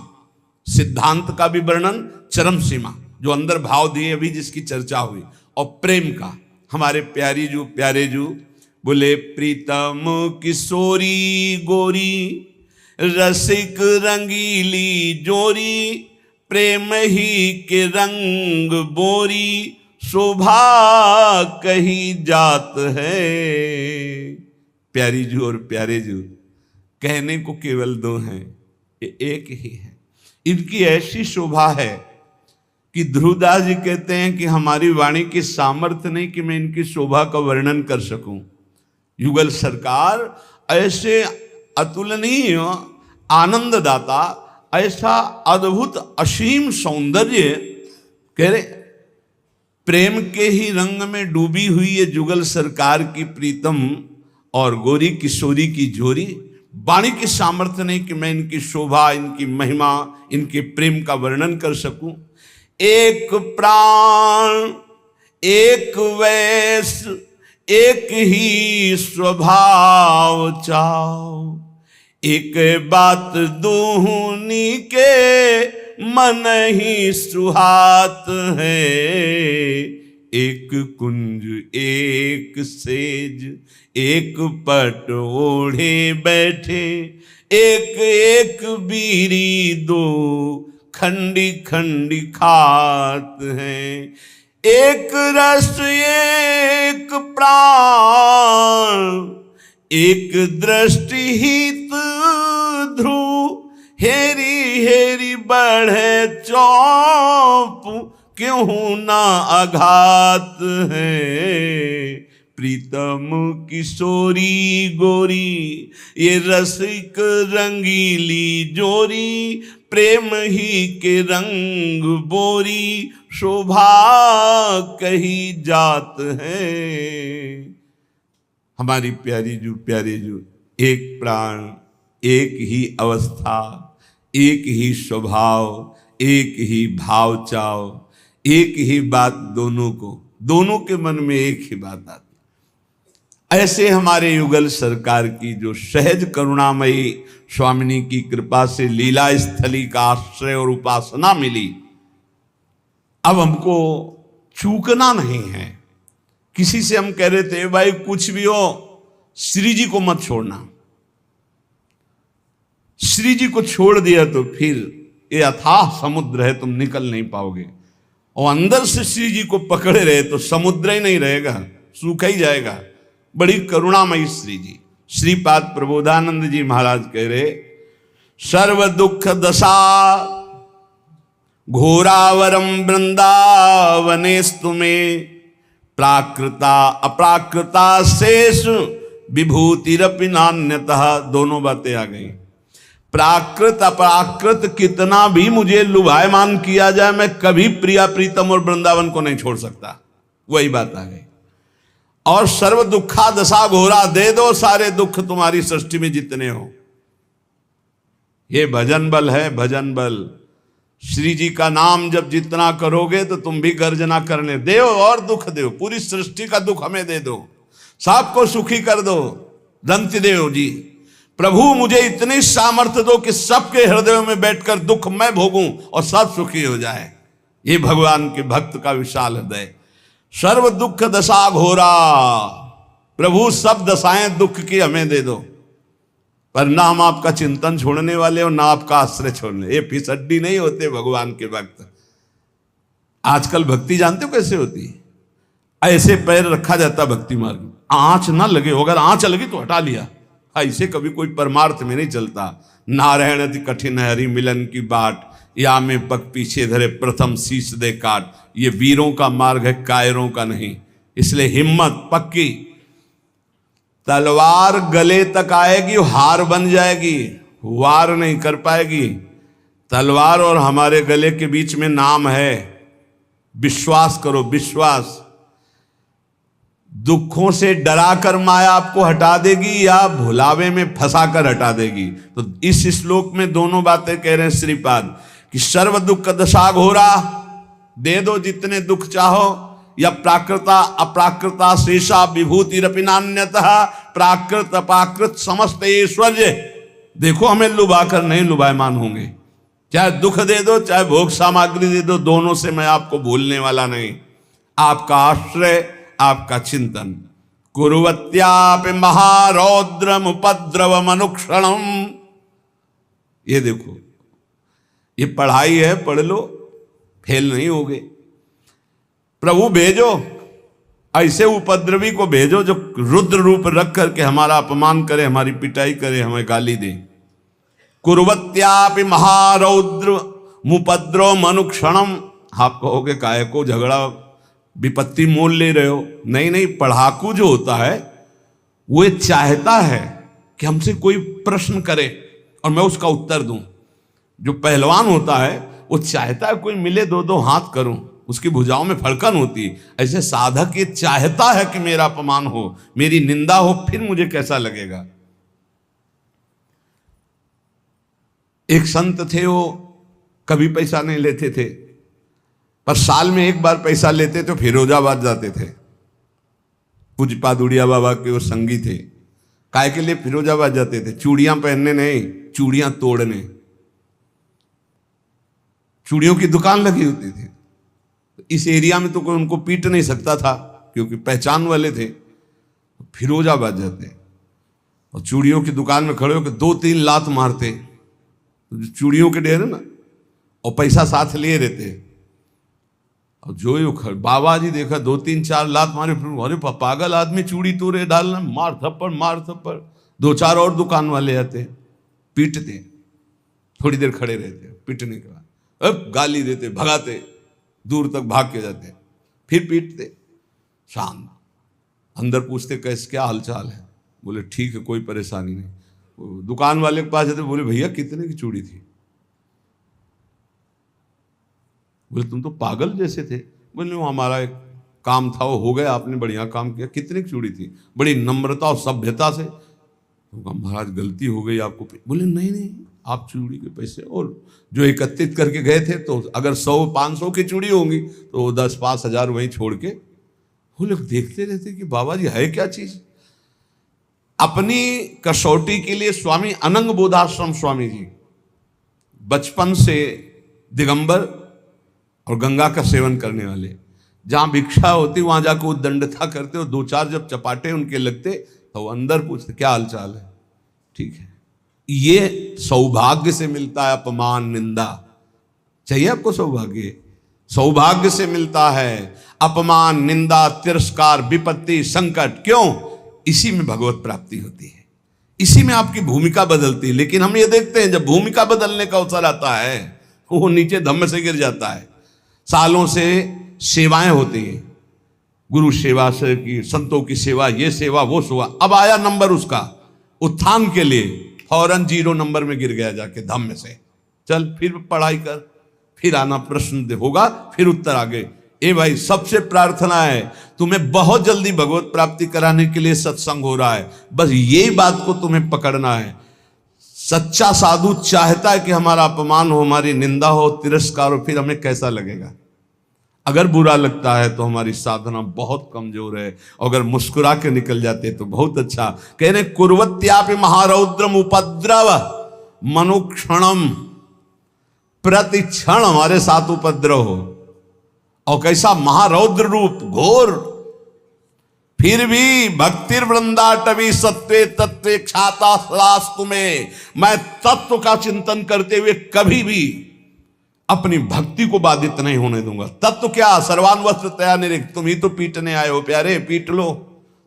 सिद्धांत का भी वर्णन, चरम सीमा, जो अंदर भाव दिए अभी जिसकी चर्चा हुई, और प्रेम का। हमारे प्यारे जू बोले, प्रीतम किशोरी गोरी रसिक रंगीली जोरी, प्रेम ही के रंग बोरी, शोभा कही जात है। प्यारी जू और प्यारे जू कहने को केवल दो हैं, ये एक ही है। इनकी ऐसी शोभा है कि ध्रुवदास जी कहते हैं कि हमारी वाणी की सामर्थ्य नहीं कि मैं इनकी शोभा का वर्णन कर सकूं। युगल सरकार ऐसे अतुलनीय आनंददाता, ऐसा अद्भुत असीम सौंदर्य, कह रहे प्रेम के ही रंग में डूबी हुई ये जुगल सरकार की प्रीतम और गोरी किशोरी की जोरी, वाणी की सामर्थ्य नहीं कि मैं इनकी शोभा, इनकी महिमा, इनके प्रेम का वर्णन कर सकूं। एक प्राण एक वैस एक ही स्वभाव चाओ, एक बात दूनी के मन ही सुहात है। एक कुंज एक सेज एक पट ओढ़े बैठे, एक एक बीरी दो खंडी खंडी खात हैं। एक रस एक प्राण एक दृष्टि हित ध्रुव, हेरी हेरी बढ़े चौप क्यों ना आघात है। प्रीतम किशोरी गोरी ये रसिक रंगीली जोरी, प्रेम ही के रंग बोरी, शोभा कही जात है। हमारी प्यारे जू एक प्राण एक ही अवस्था, एक ही स्वभाव, एक ही भाव चाव, एक ही बात दोनों के मन में एक ही बात आती। ऐसे हमारे युगल सरकार की जो सहज करुणामयी स्वामिनी की कृपा से लीला स्थली का आश्रय और उपासना मिली, अब हमको चूकना नहीं है। किसी से हम कह रहे थे भाई कुछ भी हो श्री जी को मत छोड़ना, श्री जी को छोड़ दिया तो फिर ये अथाह समुद्र है, तुम निकल नहीं पाओगे। और अंदर से श्री जी को पकड़े रहे तो समुद्र ही नहीं रहेगा, सूखा ही जाएगा। बड़ी करुणामयी श्री जी। श्रीपाद प्रबोधानंद जी महाराज कह रहे, सर्व दुख दशा घोरावरम वृंदावनेस्तु में, प्राकृता अप्राकृता शेष विभूतिरपि नान्यतः। दोनों बातें आ गई। प्राकृत अपराकृत कितना भी मुझे लुभायमान किया जाए, मैं कभी प्रिया प्रीतम और वृंदावन को नहीं छोड़ सकता। वही बात आ गई। और सर्व दुखा दशा घोरा, दे दो सारे दुख तुम्हारी सृष्टि में जितने हो। ये भजन बल है, भजन बल। श्री जी का नाम जब जितना करोगे तो तुम भी गर्जना करने दो और दुख दो, पूरी सृष्टि का दुख हमें दे दो, सबको सुखी कर दो। दंत देव जी, प्रभु मुझे इतनी सामर्थ्य दो कि सबके हृदयों में बैठकर दुख मैं भोगूं और सब सुखी हो जाए। ये भगवान के भक्त का विशाल हृदय। सर्व दुख दशा घोरा, प्रभु सब दशाएं दुख की हमें दे दो, पर ना हम आपका चिंतन छोड़ने वाले और ना आपका आश्रय छोड़ने। ये फिसड्डी नहीं होते भगवान के भक्त। आजकल भक्ति जानते हो कैसे होती है? ऐसे पैर रखा जाता भक्ति मार्ग में, आंच ना लगे, अगर आंच लगी तो हटा लिया। ऐसे कभी कोई परमार्थ में नहीं चलता। नारायण अति कठिन हरि मिलन की बाट, या में पग पीछे धरे प्रथम शीश दे काट। ये वीरों का मार्ग है, कायरों का नहीं। इसलिए हिम्मत पक्की। तलवार गले तक आएगी, हार बन जाएगी, वार नहीं कर पाएगी। तलवार और हमारे गले के बीच में नाम है, विश्वास करो, विश्वास। दुखों से डराकर माया आपको हटा देगी या भुलावे में फंसाकर हटा देगी। तो इस श्लोक में दोनों बातें कह रहे हैं श्रीपाद कि सर्व दुख दशा घोरा, दे दो जितने दुख चाहो, या प्राकृता अप्राकृता शेषा विभूति रपिनान्यतः, प्राकृत अपाकृत समस्त ऐश्वर्य, देखो हमें लुभाकर नहीं लुभायमान होंगे। चाहे दुख दे दो, चाहे भोग सामग्री दे दो, दोनों से मैं आपको भूलने वाला नहीं। आपका आश्रय, आपका चिंतन। कुर्वत्यापि महारौद्रम उपद्रव मनुक्षणम। ये देखो, ये पढ़ाई है, पढ़ लो, फेल नहीं होगे। प्रभु भेजो, ऐसे उपद्रवी को भेजो जो रुद्र रूप रख करके हमारा अपमान करे, हमारी पिटाई करे, हमें गाली दे। कुर्वत्यापि महारौद्र मुपद्रव मनुक्षणम। आप कहोगे काहे को झगड़ा विपत्ति मोल ले रहे हो? नहीं नहीं, पढ़ाकू जो होता है वो चाहता है कि हमसे कोई प्रश्न करे और मैं उसका उत्तर दूं। जो पहलवान होता है वो चाहता है कोई मिले, दो दो हाथ करूं, उसकी भुजाओं में फड़कन होती है। ऐसे साधक ये चाहता है कि मेरा अपमान हो, मेरी निंदा हो, फिर मुझे कैसा लगेगा। एक संत थे, वो कभी पैसा नहीं लेते थे, पर साल में एक बार पैसा लेते तो फिरोजाबाद जाते थे। पूज्यपाद उड़िया बाबा के वो संगी थे। काय के लिए फिरोजाबाद जाते थे? चूड़ियां पहनने नहीं, चूड़ियां तोड़ने। चूड़ियों की दुकान लगी होती थी। इस एरिया में तो कोई उनको पीट नहीं सकता था क्योंकि पहचान वाले थे। फिरोजाबाद जाते और चूड़ियों की दुकान में खड़े होकर 2-3 लात मारते, चूड़ियों के ढेर ना, और पैसा साथ लिए रहते। और जो ये बाबा जी देखा 2-3-4 लात मारे, फिर अरे पागल आदमी, चूड़ी तोड़े डालना, मार थप्पड़ मार थप्पड़। 2-4 और दुकान वाले आते, पीटते, थोड़ी देर खड़े रहते, पीटने के बाद अब गाली देते, भगाते, दूर तक भाग के जाते, फिर पीटते। शाम अंदर पूछते कैसे, क्या हालचाल है? बोले ठीक है, कोई परेशानी नहीं। दुकान वाले के पास जाते, बोले भैया कितने की चूड़ी थी? बोले तुम तो पागल जैसे थे। बोले वो हमारा एक काम था, वो हो गया, आपने बढ़िया काम किया। कितने की चूड़ी थी? बड़ी नम्रता और सभ्यता से। तो महाराज गलती हो गई आपको। बोले नहीं नहीं, आप चूड़ी के पैसे और जो एकत्रित करके गए थे, तो अगर 100-500 की चूड़ी होंगी तो 10-5 हजार वहीं छोड़ के। वो लोग देखते रहते कि बाबा जी है क्या चीज। अपनी कसौटी के लिए स्वामी अनंग बोधाश्रम स्वामी जी बचपन से दिगंबर और गंगा का सेवन करने वाले, जहां भिक्षा होती वहां जाकर वो दंडता करते और 2-4 जब चपाटे उनके लगते तो वो अंदर पूछते क्या हालचाल है, ठीक है। ये सौभाग्य से मिलता है अपमान निंदा। चाहिए आपको सौभाग्य? सौभाग्य से मिलता है अपमान निंदा तिरस्कार विपत्ति संकट। क्यों? इसी में भगवत प्राप्ति होती है, इसी में आपकी भूमिका बदलती है। लेकिन हम ये देखते हैं जब भूमिका बदलने का अवसर आता है वो नीचे धम्म से गिर जाता है। सालों से सेवाएं होती हैं, गुरु सेवा से की, संतों की सेवा, ये सेवा वो सेवा। अब आया नंबर उसका उत्थान के लिए, फौरन 0 नंबर में गिर गया जाके धम्म से। चल फिर पढ़ाई कर, फिर आना, प्रश्न होगा, फिर उत्तर आगे। ए भाई, सबसे प्रार्थना है तुम्हें बहुत जल्दी भगवत प्राप्ति कराने के लिए सत्संग हो रहा है, बस यही बात को तुम्हें पकड़ना है। सच्चा साधु चाहता है कि हमारा अपमान हो, हमारी निंदा हो, तिरस्कार हो, फिर हमें कैसा लगेगा। अगर बुरा लगता है तो हमारी साधना बहुत कमजोर है, अगर मुस्कुरा के निकल जाते तो बहुत अच्छा। कह रहे कुर्वत्यापि महारौद्रम उपद्रव मनुक्षणम, प्रति क्षण हमारे साथ उपद्रव हो। और कैसा महारौद्र रूप, घोर, फिर भी भक्तिर वृंदाटवी सत्वे तत्वे क्षाता सलास तुम्हें, मैं तत्व का चिंतन करते हुए कभी भी अपनी भक्ति को बाधित नहीं होने दूंगा। तत्व क्या? सर्वान वस्त्र तया निरिक्त। तुम ही तो पीटने आए हो प्यारे, पीट लो।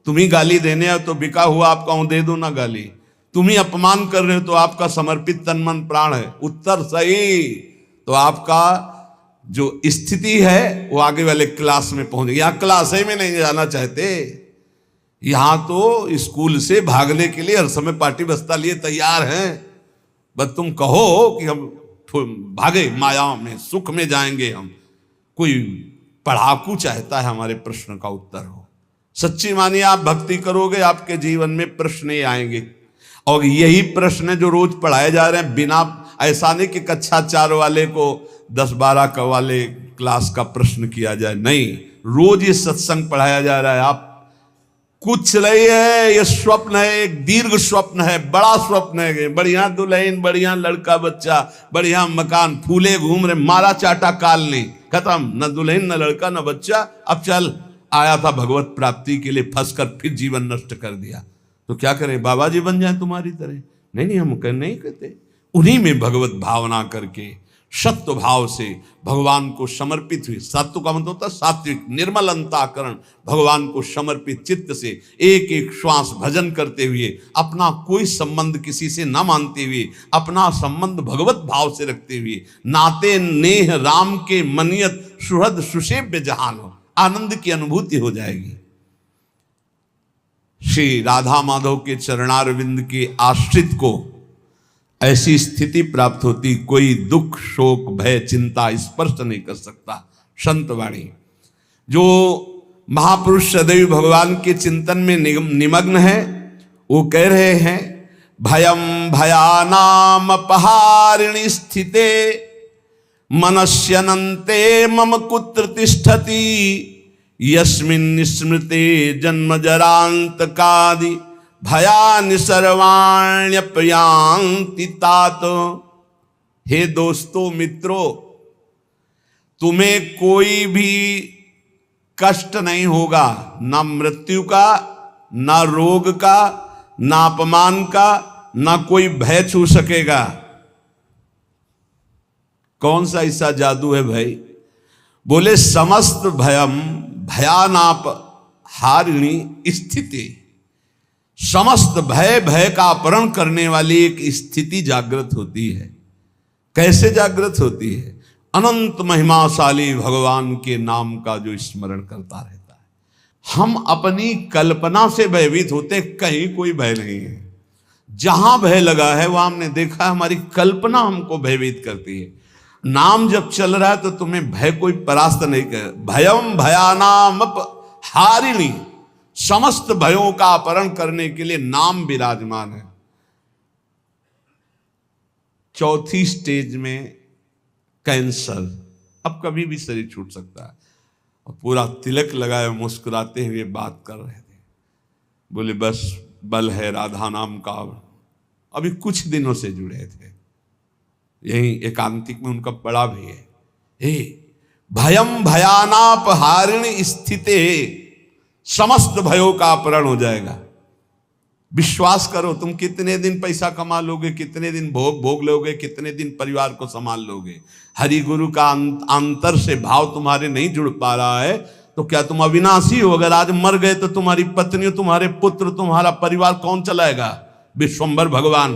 तुम ही गाली देने आए तो बिका हुआ आपका हूं, दे दो ना गाली। तुम ही अपमान कर रहे हो तो आपका समर्पित तन मन प्राण है। उत्तर सही तो आपका जो स्थिति है वो आगे वाले क्लास में पहुंच गई। यहां क्लास में नहीं जाना चाहते, यहां तो स्कूल से भागने के लिए हर समय पार्टी बस्ता लिए तैयार हैं। बस तुम कहो कि हम भागे माया में, सुख में जाएंगे हम। कोई पढ़ाकू चाहता है हमारे प्रश्न का उत्तर हो। सच्ची मानिए आप भक्ति करोगे, आपके जीवन में प्रश्न ही आएंगे। और यही प्रश्न जो रोज पढ़ाए जा रहे हैं, बिना ऐसा नहीं कि कक्षा 4 वाले को 10-12 का वाले क्लास का प्रश्न किया जाए, नहीं, रोज ये सत्संग पढ़ाया जा रहा है। आप कुछ नहीं है, ये स्वप्न है, एक दीर्घ स्वप्न है, बड़ा स्वप्न है। बढ़िया दुल्हन, बढ़िया लड़का बच्चा, बढ़िया मकान, फूले घूम रहे, मारा चाटा काल ने, खत्म, न दुल्हन न लड़का न बच्चा। अब चल, आया था भगवत प्राप्ति के लिए, फंसकर फिर जीवन नष्ट कर दिया। तो क्या करें, बाबा जी बन जाए तुम्हारी तरह? नहीं, हम नहीं कहते। उन्हीं में भगवत भावना करके सत्व भाव से भगवान को समर्पित हुई। सत्व का मतलब होता है सात्विक, निर्मल अंतःकरण, भगवान को समर्पित चित्त से एक एक श्वास भजन करते हुए, अपना कोई संबंध किसी से न मानते हुए, अपना संबंध भगवत भाव से रखते हुए, नाते नेह राम के मनियत सुहृद सुसेव्य जहान हो, आनंद की अनुभूति हो जाएगी। श्री राधा माधव के चरणारविंद के आश्रित को ऐसी स्थिति प्राप्त होती, कोई दुख शोक भय चिंता स्पर्श नहीं कर सकता। संत वाणी, जो महापुरुष सदैव भगवान के चिंतन में निमग्न है, वो कह रहे हैं, भयम भयानाम अपहारिणी स्थिते मनस्यनन्ते मम कुत्र तिष्ठति यस्मिन् स्मृते जन्म जरांतकादि भयानि सर्वाण्यपयांति तात। हे दोस्तों मित्रों, तुम्हें कोई भी कष्ट नहीं होगा, ना मृत्यु का, ना रोग का, ना अपमान का, ना कोई भय छू सकेगा। कौन सा ऐसा जादू है भाई? बोले समस्त भयम भयानाप हारिणी स्थिति, समस्त भय का अपहरण करने वाली एक स्थिति जागृत होती है। कैसे जागृत होती है? अनंत महिमाशाली भगवान के नाम का जो स्मरण करता रहता है। हम अपनी कल्पना से भयभीत होते, कहीं कोई भय नहीं है। जहां भय लगा है वहां हमने देखा हमारी कल्पना हमको भयभीत करती है। नाम जब चल रहा है तो तुम्हें भय कोई परास्त नहीं कर। भयम भयानाम हारिणी, समस्त भयों का अपहरण करने के लिए नाम विराजमान है। चौथी स्टेज में कैंसर, अब कभी भी शरीर छूट सकता है। और पूरा तिलक लगाए मुस्कुराते हुए बात कर रहे थे, बोले बस बल है राधा नाम का। अभी कुछ दिनों से जुड़े थे, यही एकांतिक में उनका पड़ा भी है। हे भयम भयानाप हारिणी स्थिते, समस्त भयों का अपहरण हो जाएगा। विश्वास करो, तुम कितने दिन पैसा कमा लोगे, कितने दिन भोग लोगे, कितने दिन परिवार को संभाल लोगे। हरि गुरु का अंतर से भाव तुम्हारे नहीं जुड़ पा रहा है तो क्या तुम अविनाशी हो? अगर आज मर गए तो तुम्हारी पत्नी, तुम्हारे पुत्र, तुम्हारा परिवार कौन चलाएगा? विश्वंभर भगवान।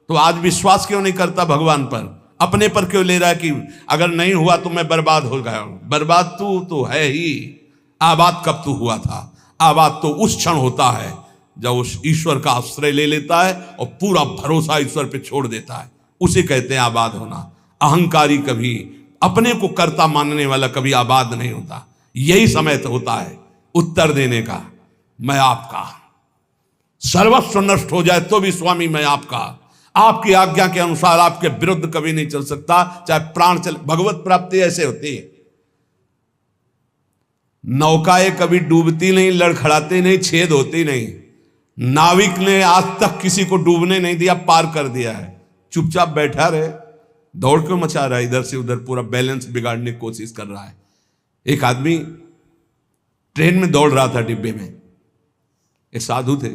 तो आज विश्वास क्यों नहीं करता भगवान पर? अपने पर क्यों ले रहा है कि अगर नहीं हुआ तो मैं बर्बाद हो गया? बर्बाद तू तो है ही, आबाद कब तू हुआ था? आबाद तो उस क्षण होता है जब उस ईश्वर का आश्रय ले लेता है और पूरा भरोसा ईश्वर पे छोड़ देता है, उसे कहते हैं आबाद होना। अहंकारी कभी, अपने को कर्ता मानने वाला कभी आबाद नहीं होता। यही समय तो होता है उत्तर देने का, मैं आपका। सर्वस्व नष्ट हो जाए तो भी स्वामी मैं आपका, आपकी आज्ञा के अनुसार आपके विरुद्ध कभी नहीं चल सकता, चाहे प्राण चले। भगवत प्राप्ति ऐसे होती है। नौकाएं कभी डूबती नहीं, लड़खड़ाती नहीं, छेद होती नहीं। नाविक ने आज तक किसी को डूबने नहीं दिया, पार कर दिया है। चुपचाप बैठा रहे, दौड़ क्यों मचा रहा है इधर से उधर, पूरा बैलेंस बिगाड़ने की कोशिश कर रहा है। एक आदमी ट्रेन में दौड़ रहा था, डिब्बे में एक साधु थे।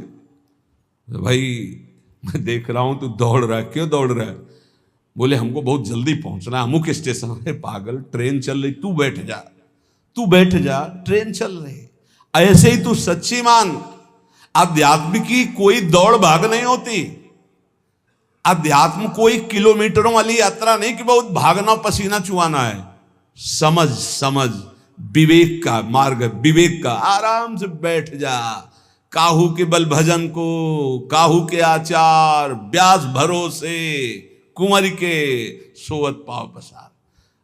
भाई मैं देख रहा हूं तू दौड़ रहा है, क्यों दौड़ रहा है? बोले हमको बहुत जल्दी पहुंचना है अमुक स्टेशन। है पागल, ट्रेन चल रही, तू बैठ जा, तू बैठ जा, ट्रेन चल रही। ऐसे ही तू सच्ची मान, अध्यात्म की कोई दौड़ भाग नहीं होती। अध्यात्म कोई किलोमीटरों वाली यात्रा नहीं कि बहुत भागना पसीना चुआना है। समझ समझ, विवेक का मार्ग, विवेक का। आराम से बैठ जा, काहू के बल भजन को, काहू के आचार, व्यास भरोसे, कुंवर के सोवत पाव पसार।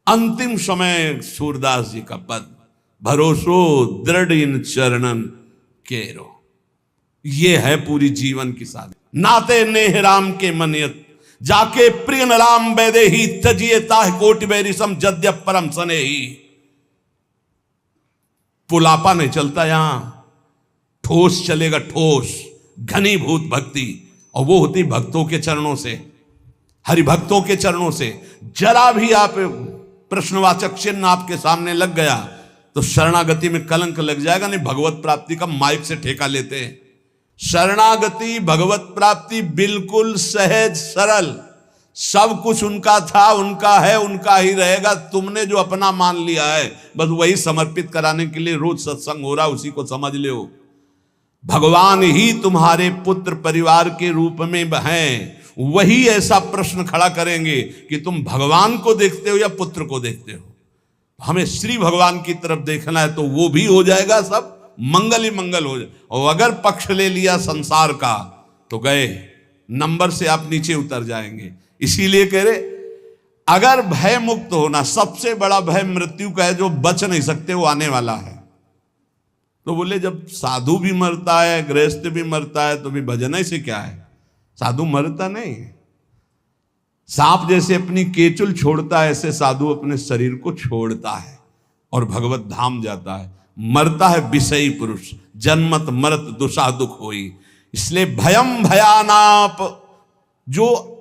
अंतिम समय सूरदास जी का पद, भरोसो दृढ़ इन चरणन केरो। ये है पूरी जीवन की साधना। नाते नेह राम के मनियत, जाके प्रिय न राम वैदे ही, तजिए ताह कोटि बैरिसम जद्य परम सने ही। पुलापा नहीं चलता यहां, ठोस चलेगा, ठोस घनीभूत भक्ति, और वो होती भक्तों के चरणों से, हरिभक्तों के चरणों से। जरा भी आप प्रश्नवाचक चिन्ह आपके सामने लग गया तो शरणागति में कलंक लग जाएगा। नहीं, भगवत प्राप्ति का माइक से ठेका लेते हैं। शरणागति, भगवत प्राप्ति बिल्कुल सहज सरल, सब कुछ उनका था, उनका है, उनका ही रहेगा। तुमने जो अपना मान लिया है बस वही समर्पित कराने के लिए रोज सत्संग हो रहा, उसी को समझ लो। भगवान ही तुम्हारे पुत्र परिवार के रूप में हैं, वही ऐसा प्रश्न खड़ा करेंगे कि तुम भगवान को देखते हो या पुत्र को देखते हो। हमें श्री भगवान की तरफ देखना है तो वो भी हो जाएगा, सब मंगल ही मंगल हो जाए। और अगर पक्ष ले लिया संसार का तो गए, नंबर से आप नीचे उतर जाएंगे। इसीलिए कह रहे, अगर भय मुक्त होना, सबसे बड़ा भय मृत्यु का है, जो बच नहीं सकते, वो आने वाला है। तो बोले जब साधु भी मरता है, गृहस्थ भी मरता है, तो भी भजन से क्या है? साधु मरता नहीं। सांप जैसे अपनी केचुल छोड़ता है, ऐसे साधु अपने शरीर को छोड़ता है और भगवत धाम जाता है। मरता है विषयी पुरुष, जन्मत मरत दुषा दुख होई। इसलिए भयम भयानाप, जो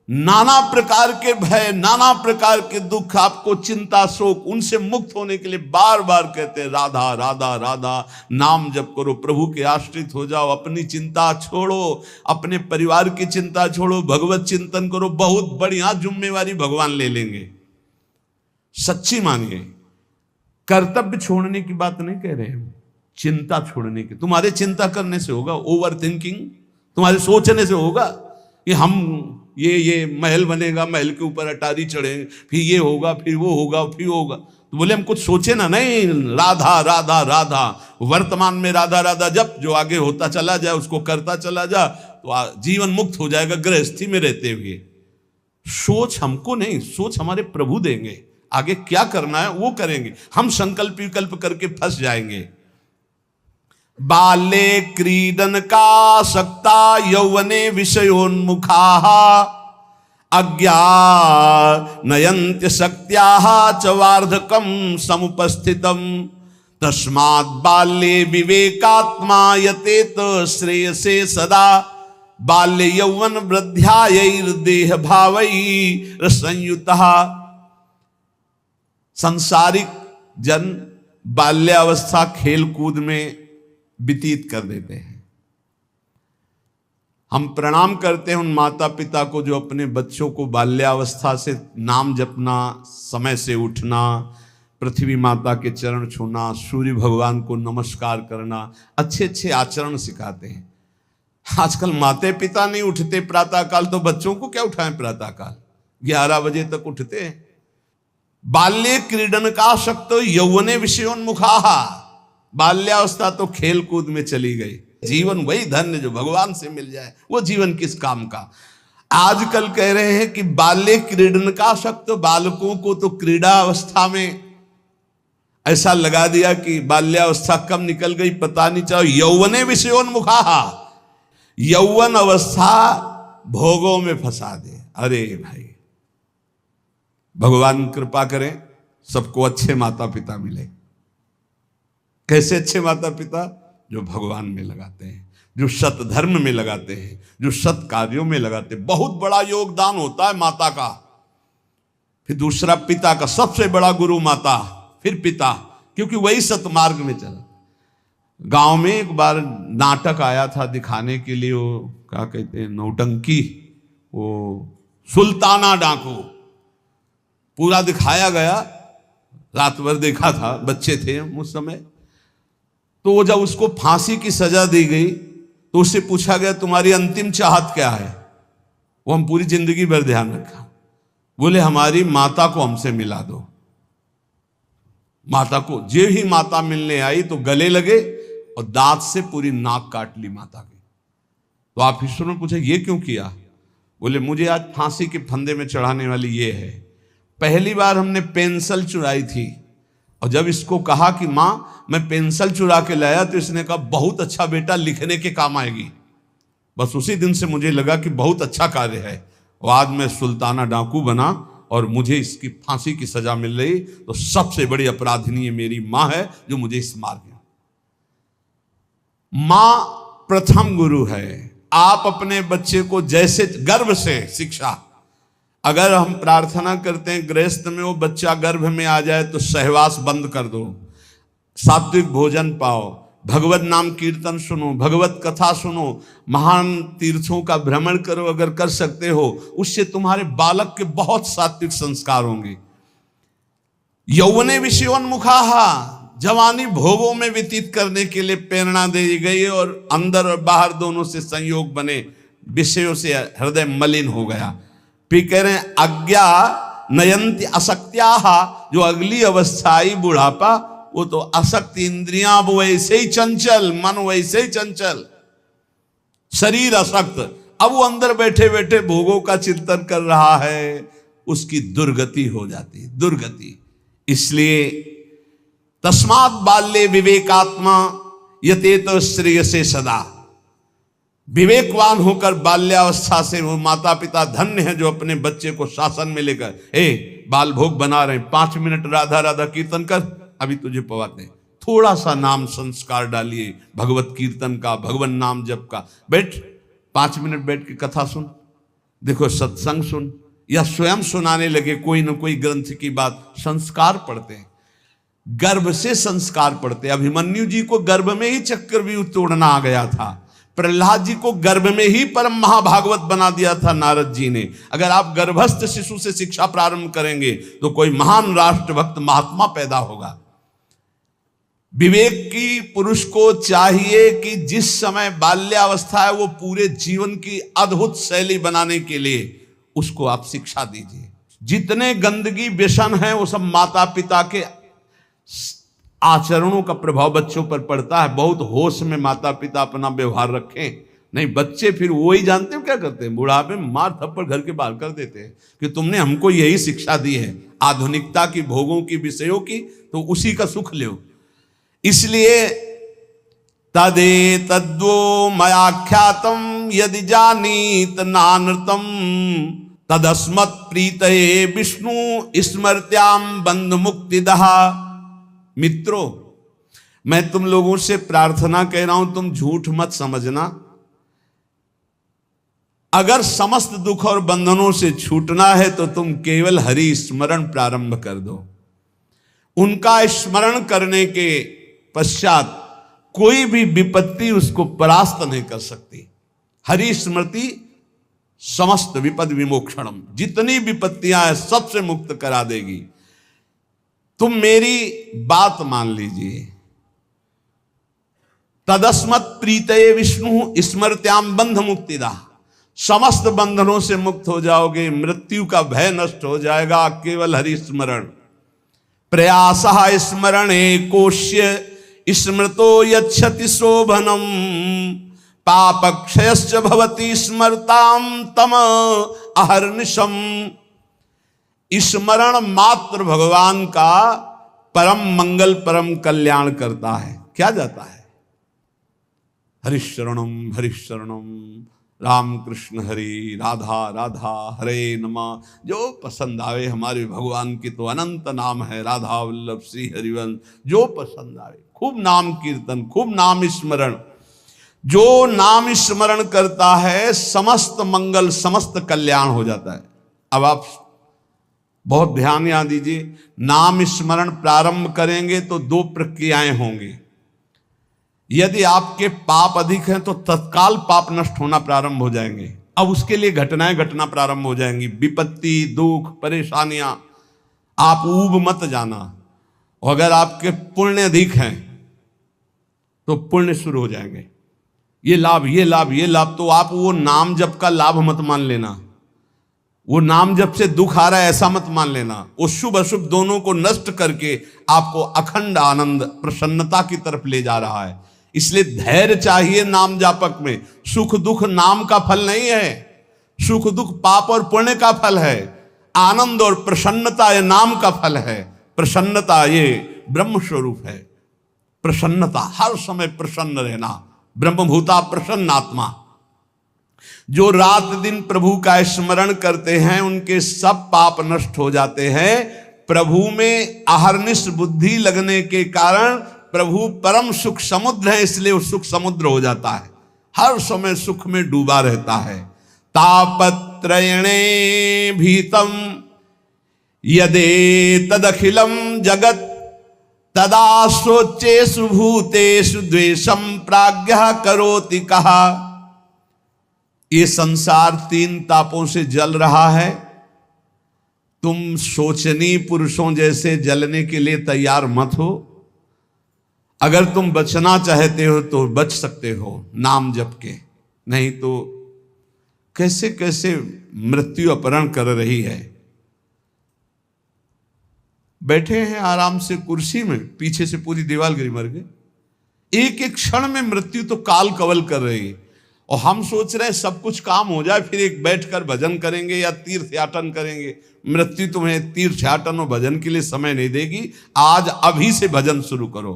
नाना प्रकार के भय, नाना प्रकार के दुख, आपको चिंता शोक, उनसे मुक्त होने के लिए बार बार कहते हैं राधा राधा राधा, नाम जप करो, प्रभु के आश्रित हो जाओ, अपनी चिंता छोड़ो, अपने परिवार की चिंता छोड़ो, भगवत चिंतन करो। बहुत बढ़िया जिम्मेवारी भगवान ले लेंगे, सच्ची मानिए। कर्तव्य छोड़ने की बात नहीं कह रहे हैं, चिंता छोड़ने की। तुम्हारे चिंता करने से होगा, ओवर थिंकिंग तुम्हारे सोचने से होगा कि हम ये महल बनेगा, महल के ऊपर अटारी चढ़े, फिर ये होगा, फिर वो होगा, फिर वो होगा। तो बोले हम कुछ सोचे ना, नहीं, राधा राधा राधा, वर्तमान में राधा राधा जब, जो आगे होता चला जाए उसको करता चला जा, तो जीवन मुक्त हो जाएगा गृहस्थी में रहते हुए। सोच हमको नहीं, सोच हमारे प्रभु देंगे, आगे क्या करना है वो करेंगे। हम संकल्प विकल्प करके फंस जाएंगे। बाले क्रीडन का सक्ता यौवने विषयोन्मुखा अज्ञानयन्त्य शक्त्याः च वार्धकं समुपस्थितम् तस्मात् बाल्ये विवेकात्मा यतेत श्रेयसे सदा बाल्य यौवन वृद्ध्यायैर्देह भावैः संयुतः। सांसारिक जन बाल्यावस्था खेल कूद में व्यतीत कर देते हैं। हम प्रणाम करते हैं उन माता पिता को जो अपने बच्चों को बाल्यावस्था से नाम जपना, समय से उठना, पृथ्वी माता के चरण छूना, सूर्य भगवान को नमस्कार करना, अच्छे अच्छे आचरण सिखाते हैं। आजकल माता पिता नहीं उठते प्रातःकाल, तो बच्चों को क्या उठाएं प्रातःकाल? 11 बजे तक उठते हैं। बाल्ये क्रीडन का शक्त यौवने विषयोन्मुखा, बाल्यावस्था तो खेल कूद में चली गई। जीवन वही धन्य जो भगवान से मिल जाए, वो जीवन किस काम का? आजकल कह रहे हैं कि बाल्य क्रीडन का शक्त, बालकों को तो क्रीड़ा अवस्था में ऐसा लगा दिया कि बाल्यावस्था कब निकल गई पता नहीं चला। यौवने विषयोन्मुखा, यौवन अवस्था भोगों में फंसा दे। अरे भाई, भगवान कृपा करें सबको अच्छे माता पिता मिले। कैसे अच्छे माता पिता? जो भगवान में लगाते हैं, जो सत धर्म में लगाते हैं, जो सत कार्यों में लगाते हैं। बहुत बड़ा योगदान होता है माता का, फिर दूसरा पिता का। सबसे बड़ा गुरु माता, फिर पिता, क्योंकि वही सतमार्ग में चला। गांव में एक बार नाटक आया था दिखाने के लिए, वो क्या कहते हैं, नौटंकी, वो सुल्ताना डाकू, पूरा दिखाया गया। रात भर देखा था, बच्चे थे उस समय। तो वो जब उसको फांसी की सजा दी गई तो उससे पूछा गया तुम्हारी अंतिम चाहत क्या है? वो हम पूरी जिंदगी भर ध्यान रखा, बोले हमारी माता को हमसे मिला दो। माता को, जे ही माता मिलने आई तो गले लगे और दांत से पूरी नाक काट ली माता की। तो आप ईश्वर ने पूछा ये क्यों किया? बोले मुझे आज फांसी के फंदे में चढ़ाने वाली ये है। पहली बार हमने पेंसिल चुराई थी, और जब इसको कहा कि माँ मैं पेंसिल चुरा के लाया, तो इसने कहा बहुत अच्छा बेटा, लिखने के काम आएगी। बस उसी दिन से मुझे लगा कि बहुत अच्छा कार्य है, और आज मैं सुल्ताना डाकू बना और मुझे इसकी फांसी की सजा मिल रही। तो सबसे बड़ी अपराधिनी मेरी माँ है जो मुझे इस मार्ग में। मां प्रथम गुरु है। आप अपने बच्चे को जैसे गर्भ से शिक्षा, अगर हम प्रार्थना करते हैं गृहस्थ में वो बच्चा गर्भ में आ जाए तो सहवास बंद कर दो, सात्विक भोजन पाओ, भगवत नाम कीर्तन सुनो, भगवत कथा सुनो, महान तीर्थों का भ्रमण करो, अगर कर सकते हो, उससे तुम्हारे बालक के बहुत सात्विक संस्कार होंगे। यौवने विषयोन्मुखाहा, जवानी भोगों में व्यतीत करने के लिए प्रेरणा दी गई और अंदर और बाहर दोनों से संयोग बने, विषयों से हृदय मलिन हो गया। फिर कह रहे हैं अज्ञा नयंती असक्त्याः, जो अगली अवस्था आई बुढ़ापा, वो तो असक्त, इंद्रियां वैसे ही चंचल, मन वैसे ही चंचल, शरीर असक्त, अब वो अंदर बैठे बैठे भोगों का चिंतन कर रहा है, उसकी दुर्गति हो जाती, दुर्गति। इसलिए तस्मात् बाल्ये विवेकात्मा यतेत श्रेयसे सदा, विवेकवान होकर बाल्यावस्था से वो माता पिता धन्य है जो अपने बच्चे को शासन में लेकर, बाल भोग बना रहे हैं, 5 मिनट राधा राधा कीर्तन कर, अभी तुझे पवाते हैं, थोड़ा सा नाम संस्कार डालिए भगवत कीर्तन का, भगवान नाम जप का, बैठ 5 मिनट बैठ के कथा सुन, देखो सत्संग सुन, या स्वयं सुनाने लगे कोई न कोई ग्रंथ की बात। संस्कार पढ़ते हैं, गर्भ से संस्कार पढ़ते। अभिमन्यु जी को गर्भ में ही चक्रव्यूह तोड़ना आ गया था, प्रहलाद जी को गर्भ में ही परम महाभागवत बना दिया था नारद जी ने। अगर आप गर्भस्थ शिशु से शिक्षा प्रारंभ करेंगे तो कोई महान राष्ट्रभक्त महात्मा पैदा होगा। विवेक की पुरुष को चाहिए कि जिस समय बाल्यावस्था है वो पूरे जीवन की अद्भुत शैली बनाने के लिए उसको आप शिक्षा दीजिए। जितने गंदगी व्यसन है वो सब माता पिता के आचरणों का प्रभाव बच्चों पर पड़ता है। बहुत होश में माता पिता अपना व्यवहार रखें, नहीं बच्चे फिर वो ही जानते हो क्या करते हैं, बुढ़ापे में मार थप्पड़ घर के बाहर कर देते हैं कि तुमने हमको यही शिक्षा दी है आधुनिकता की, भोगों की, विषयों की, तो उसी का सुख लो। इसलिए तदे तद्वो मयाख्यातम यदि जानीत नानृतम तदस्मत् प्रीतये विष्णु स्मृत्याम बंध मुक्तिदहा। मित्रों, मैं तुम लोगों से प्रार्थना कह रहा हूं, तुम झूठ मत समझना। अगर समस्त दुख और बंधनों से छूटना है तो तुम केवल हरि स्मरण प्रारंभ कर दो। उनका स्मरण करने के पश्चात कोई भी विपत्ति उसको परास्त नहीं कर सकती। हरि स्मृति समस्त विपद विमोक्षणम, जितनी विपत्तियां हैं सबसे मुक्त करा देगी। तुम मेरी बात मान लीजिए। तदस्मत् प्रीतये विष्णु स्मृत्याम बंध मुक्तिदा, समस्त बंधनों से मुक्त हो जाओगे, मृत्यु का भय नष्ट हो जाएगा, केवल हरि स्मरण। प्रयासः स्मरणे कोश्य स्मृतो यच्छति शोभनम पापक्षयश्च भवति स्मरताम तम अहर्निशम। स्मरण मात्र भगवान का परम मंगल परम कल्याण करता है। क्या जाता है? हरिशरणम हरिशरणम, राम कृष्ण हरि, राधा राधा, हरे नमः। जो पसंद आवे, हमारे भगवान की तो अनंत नाम है, राधा वल्लभ श्री हरिवंश, जो पसंद आवे, खूब नाम कीर्तन, खूब नाम स्मरण। जो नाम स्मरण करता है समस्त मंगल समस्त कल्याण हो जाता है। अब आप बहुत ध्यान यहां दीजिए, नाम स्मरण प्रारंभ करेंगे तो 2 प्रक्रियाएं होंगी। यदि आपके पाप अधिक हैं तो तत्काल पाप नष्ट होना प्रारंभ हो जाएंगे। अब उसके लिए घटनाएं घटना प्रारंभ हो जाएंगी, विपत्ति, दुख, परेशानियां। आप ऊब मत जाना। और अगर आपके पुण्य अधिक हैं तो पुण्य शुरू हो जाएंगे, ये लाभ ये लाभ ये लाभ। तो आप वो नाम जप का लाभ मत मान लेना, वो नाम जप से दुख आ रहा है ऐसा मत मान लेना। वो शुभ अशुभ दोनों को नष्ट करके आपको अखंड आनंद प्रसन्नता की तरफ ले जा रहा है। इसलिए धैर्य चाहिए नाम जापक में। सुख दुख नाम का फल नहीं है, सुख दुख पाप और पुण्य का फल है। आनंद और प्रसन्नता ये नाम का फल है। प्रसन्नता ये ब्रह्म स्वरूप है। प्रसन्नता, हर समय प्रसन्न रहना, ब्रह्मभूता प्रसन्न आत्मा। जो रात दिन प्रभु का स्मरण करते हैं उनके सब पाप नष्ट हो जाते हैं। प्रभु में अहर्निश बुद्धि लगने के कारण प्रभु परम सुख समुद्र है, इसलिए वो सुख समुद्र हो जाता है, हर समय सुख में डूबा रहता है। तापत्रयणे भीतम यदे तदखिलम जगत तदा शोचेषु भूतेषु द्वेषम प्राज्ञः करोति कहा। ये संसार 3 तापों से जल रहा है, तुम शोचनीय पुरुषों जैसे जलने के लिए तैयार मत हो। अगर तुम बचना चाहते हो तो बच सकते हो नाम जप के, नहीं तो कैसे कैसे मृत्यु अपहरण कर रही है। बैठे हैं आराम से कुर्सी में, पीछे से पूरी दीवार गिरी मर गए। एक एक क्षण में मृत्यु तो काल कवल कर रही है, और हम सोच रहे हैं सब कुछ काम हो जाए फिर एक बैठकर भजन करेंगे या तीर्थयाटन करेंगे। मृत्यु तुम्हें तीर्थयाटन और भजन के लिए समय नहीं देगी। आज अभी से भजन शुरू करो।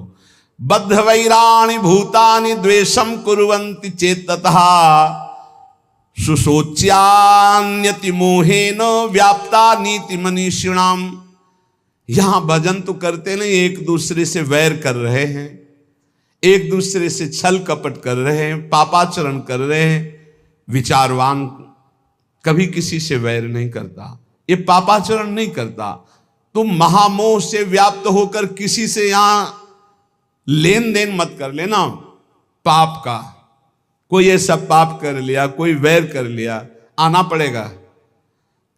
बद्ध वैराणि भूतानि द्वेषम कुर्वन्ति चेततः सुशोच्यान्यति मोहेन व्याप्ता नीति मनीषिणाम। यहां भजन तो करते नहीं, एक दूसरे से वैर कर रहे हैं, एक दूसरे से छल कपट कर रहे हैं, पापाचरण कर रहे हैं। विचारवान कभी किसी से वैर नहीं करता, ये पापाचरण नहीं करता। तुम महामोह से व्याप्त होकर किसी से यहां लेन देन मत कर लेना पाप का। कोई ऐसा पाप कर लिया, कोई वैर कर लिया, आना पड़ेगा।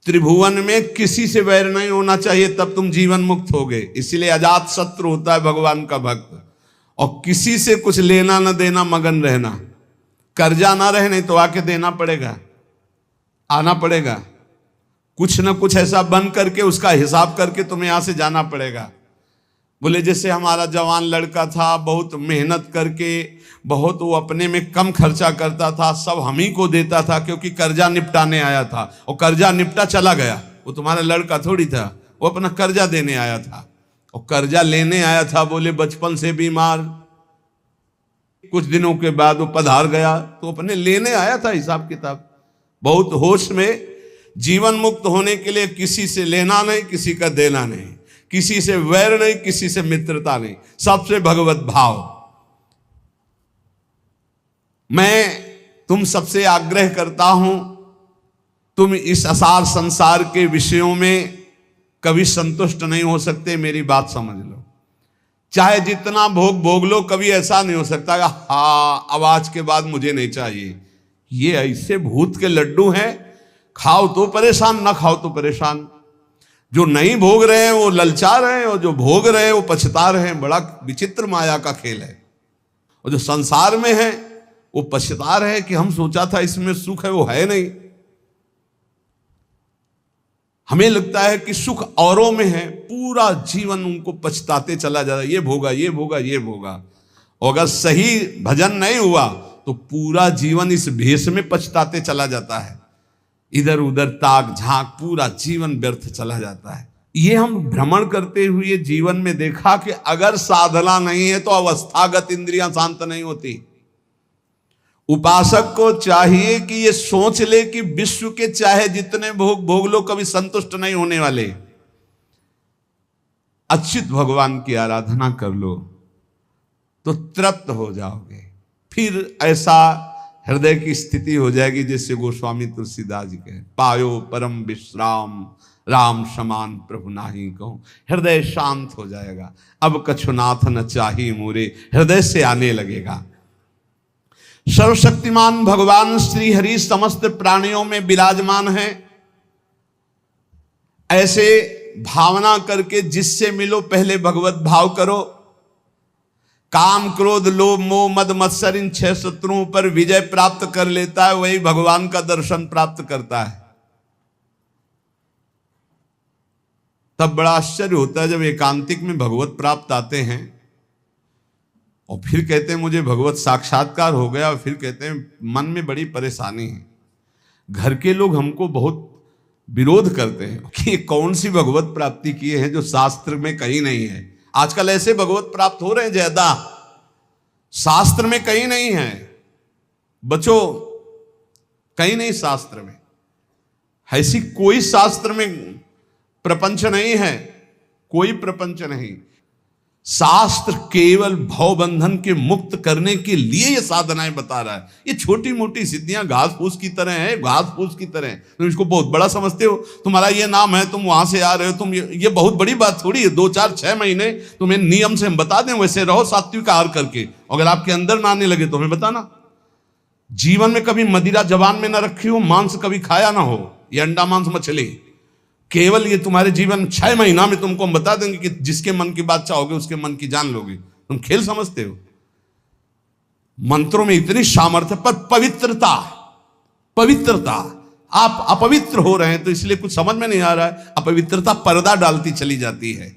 त्रिभुवन में किसी से वैर नहीं होना चाहिए, तब तुम जीवन मुक्त होगे। इसीलिए अजात शत्रु होता है भगवान का भक्त। और किसी से कुछ लेना न देना, मगन रहना, कर्जा ना रहे, नहीं तो आके देना पड़ेगा, आना पड़ेगा। कुछ न कुछ ऐसा बन करके उसका हिसाब करके तुम्हें यहां से जाना पड़ेगा। बोले जैसे हमारा जवान लड़का था, बहुत मेहनत करके, बहुत वो अपने में कम खर्चा करता था, सब हम ही को देता था क्योंकि कर्जा निपटाने आया था, और कर्जा निपटा चला गया। वो तुम्हारा लड़का थोड़ी था, वो अपना कर्जा देने आया था और कर्जा लेने आया था। बोले बचपन से बीमार, कुछ दिनों के बाद वो पधार गया, तो अपने लेने आया था हिसाब किताब। बहुत होश में। जीवन मुक्त होने के लिए किसी से लेना नहीं, किसी का देना नहीं, किसी से वैर नहीं, किसी से मित्रता नहीं, सबसे भगवत भाव। मैं तुम सबसे आग्रह करता हूं, तुम इस असार संसार के विषयों में कभी संतुष्ट नहीं हो सकते। मेरी बात समझ लो, चाहे जितना भोग भोग लो, कभी ऐसा नहीं हो सकता कि हाँ अब आज के बाद मुझे नहीं चाहिए। ये ऐसे भूत के लड्डू हैं, खाओ तो परेशान, ना खाओ तो परेशान। जो नहीं भोग रहे हैं वो ललचा रहे हैं, और जो भोग रहे हैं वो पछता रहे हैं। बड़ा विचित्र माया का खेल है। और जो संसार में है वो पछता रहे हैं कि हम सोचा था इसमें सुख है, वो है नहीं। हमें लगता है कि सुख औरों में है, पूरा जीवन उनको पछताते चला जाता है, ये भोगा, ये भोगा, ये भोगा। और अगर सही भजन नहीं हुआ तो पूरा जीवन इस भेष में पछताते चला जाता है। इधर उधर ताक झांक, पूरा जीवन व्यर्थ चला जाता है। ये हम भ्रमण करते हुए जीवन में देखा कि अगर साधना नहीं है तो अवस्थागत इंद्रियां शांत नहीं होती। उपासक को चाहिए कि ये सोच ले कि विश्व के चाहे जितने भोग भोग लो, कभी संतुष्ट नहीं होने वाले। अच्युत भगवान की आराधना कर लो तो तृप्त हो जाओगे। फिर ऐसा हृदय की स्थिति हो जाएगी जैसे गोस्वामी तुलसीदास जी कहे, पायो परम विश्राम राम समान प्रभु नाही कहूं। हृदय शांत हो जाएगा। अब कछुनाथ न चाही मोरे, हृदय से आने लगेगा। सर्वशक्तिमान भगवान श्री हरि समस्त प्राणियों में विराजमान है। ऐसे भावना करके जिससे मिलो पहले भगवत भाव करो। काम क्रोध लोभ मोह मद मत्सर इन 6 शत्रुओं पर विजय प्राप्त कर लेता है, वही भगवान का दर्शन प्राप्त करता है। तब बड़ा आश्चर्य होता है जब एकांतिक में भगवत प्राप्त आते हैं और फिर कहते हैं मुझे भगवत साक्षात्कार हो गया, और फिर कहते हैं मन में बड़ी परेशानी है। घर के लोग हमको बहुत विरोध करते हैं कि कौन सी भगवत प्राप्ति किए हैं जो शास्त्र में कहीं नहीं है। आजकल ऐसे भगवत प्राप्त हो रहे हैं ज्यादा, शास्त्र में कहीं नहीं है। बचो, कहीं नहीं शास्त्र में, ऐसी कोई शास्त्र में प्रपंच नहीं है, कोई प्रपंच नहीं। शास्त्र केवल भव बंधन के मुक्त करने के लिए ये साधनाएं बता रहा है। ये छोटी मोटी सिद्धियां घास फूस की तरह है, घास फूस की तरह है। तुम इसको बहुत बड़ा समझते हो, तुम्हारा ये नाम है, तुम वहां से आ रहे हो, तुम ये बहुत बड़ी बात थोड़ी है। 2 4 6 महीने तुम्हें नियम से हम बता दें, वैसे रहो सात्विक आहार करके। अगर आपके अंदर ना आने लगे तो हमें बताना। जीवन में कभी मदिरा जबान में ना रखी हो, मांस कभी खाया ना हो, ये अंडा मांस मछली, केवल ये तुम्हारे जीवन 6 महीना में तुमको हम बता देंगे कि जिसके मन की बात चाहोगे उसके मन की जान लोगे। तुम खेल समझते हो? मंत्रों में इतनी सामर्थ्य, पर पवित्रता, पवित्रता, आप अपवित्र हो रहे हैं तो इसलिए कुछ समझ में नहीं आ रहा है। अपवित्रता पर्दा डालती चली जाती है।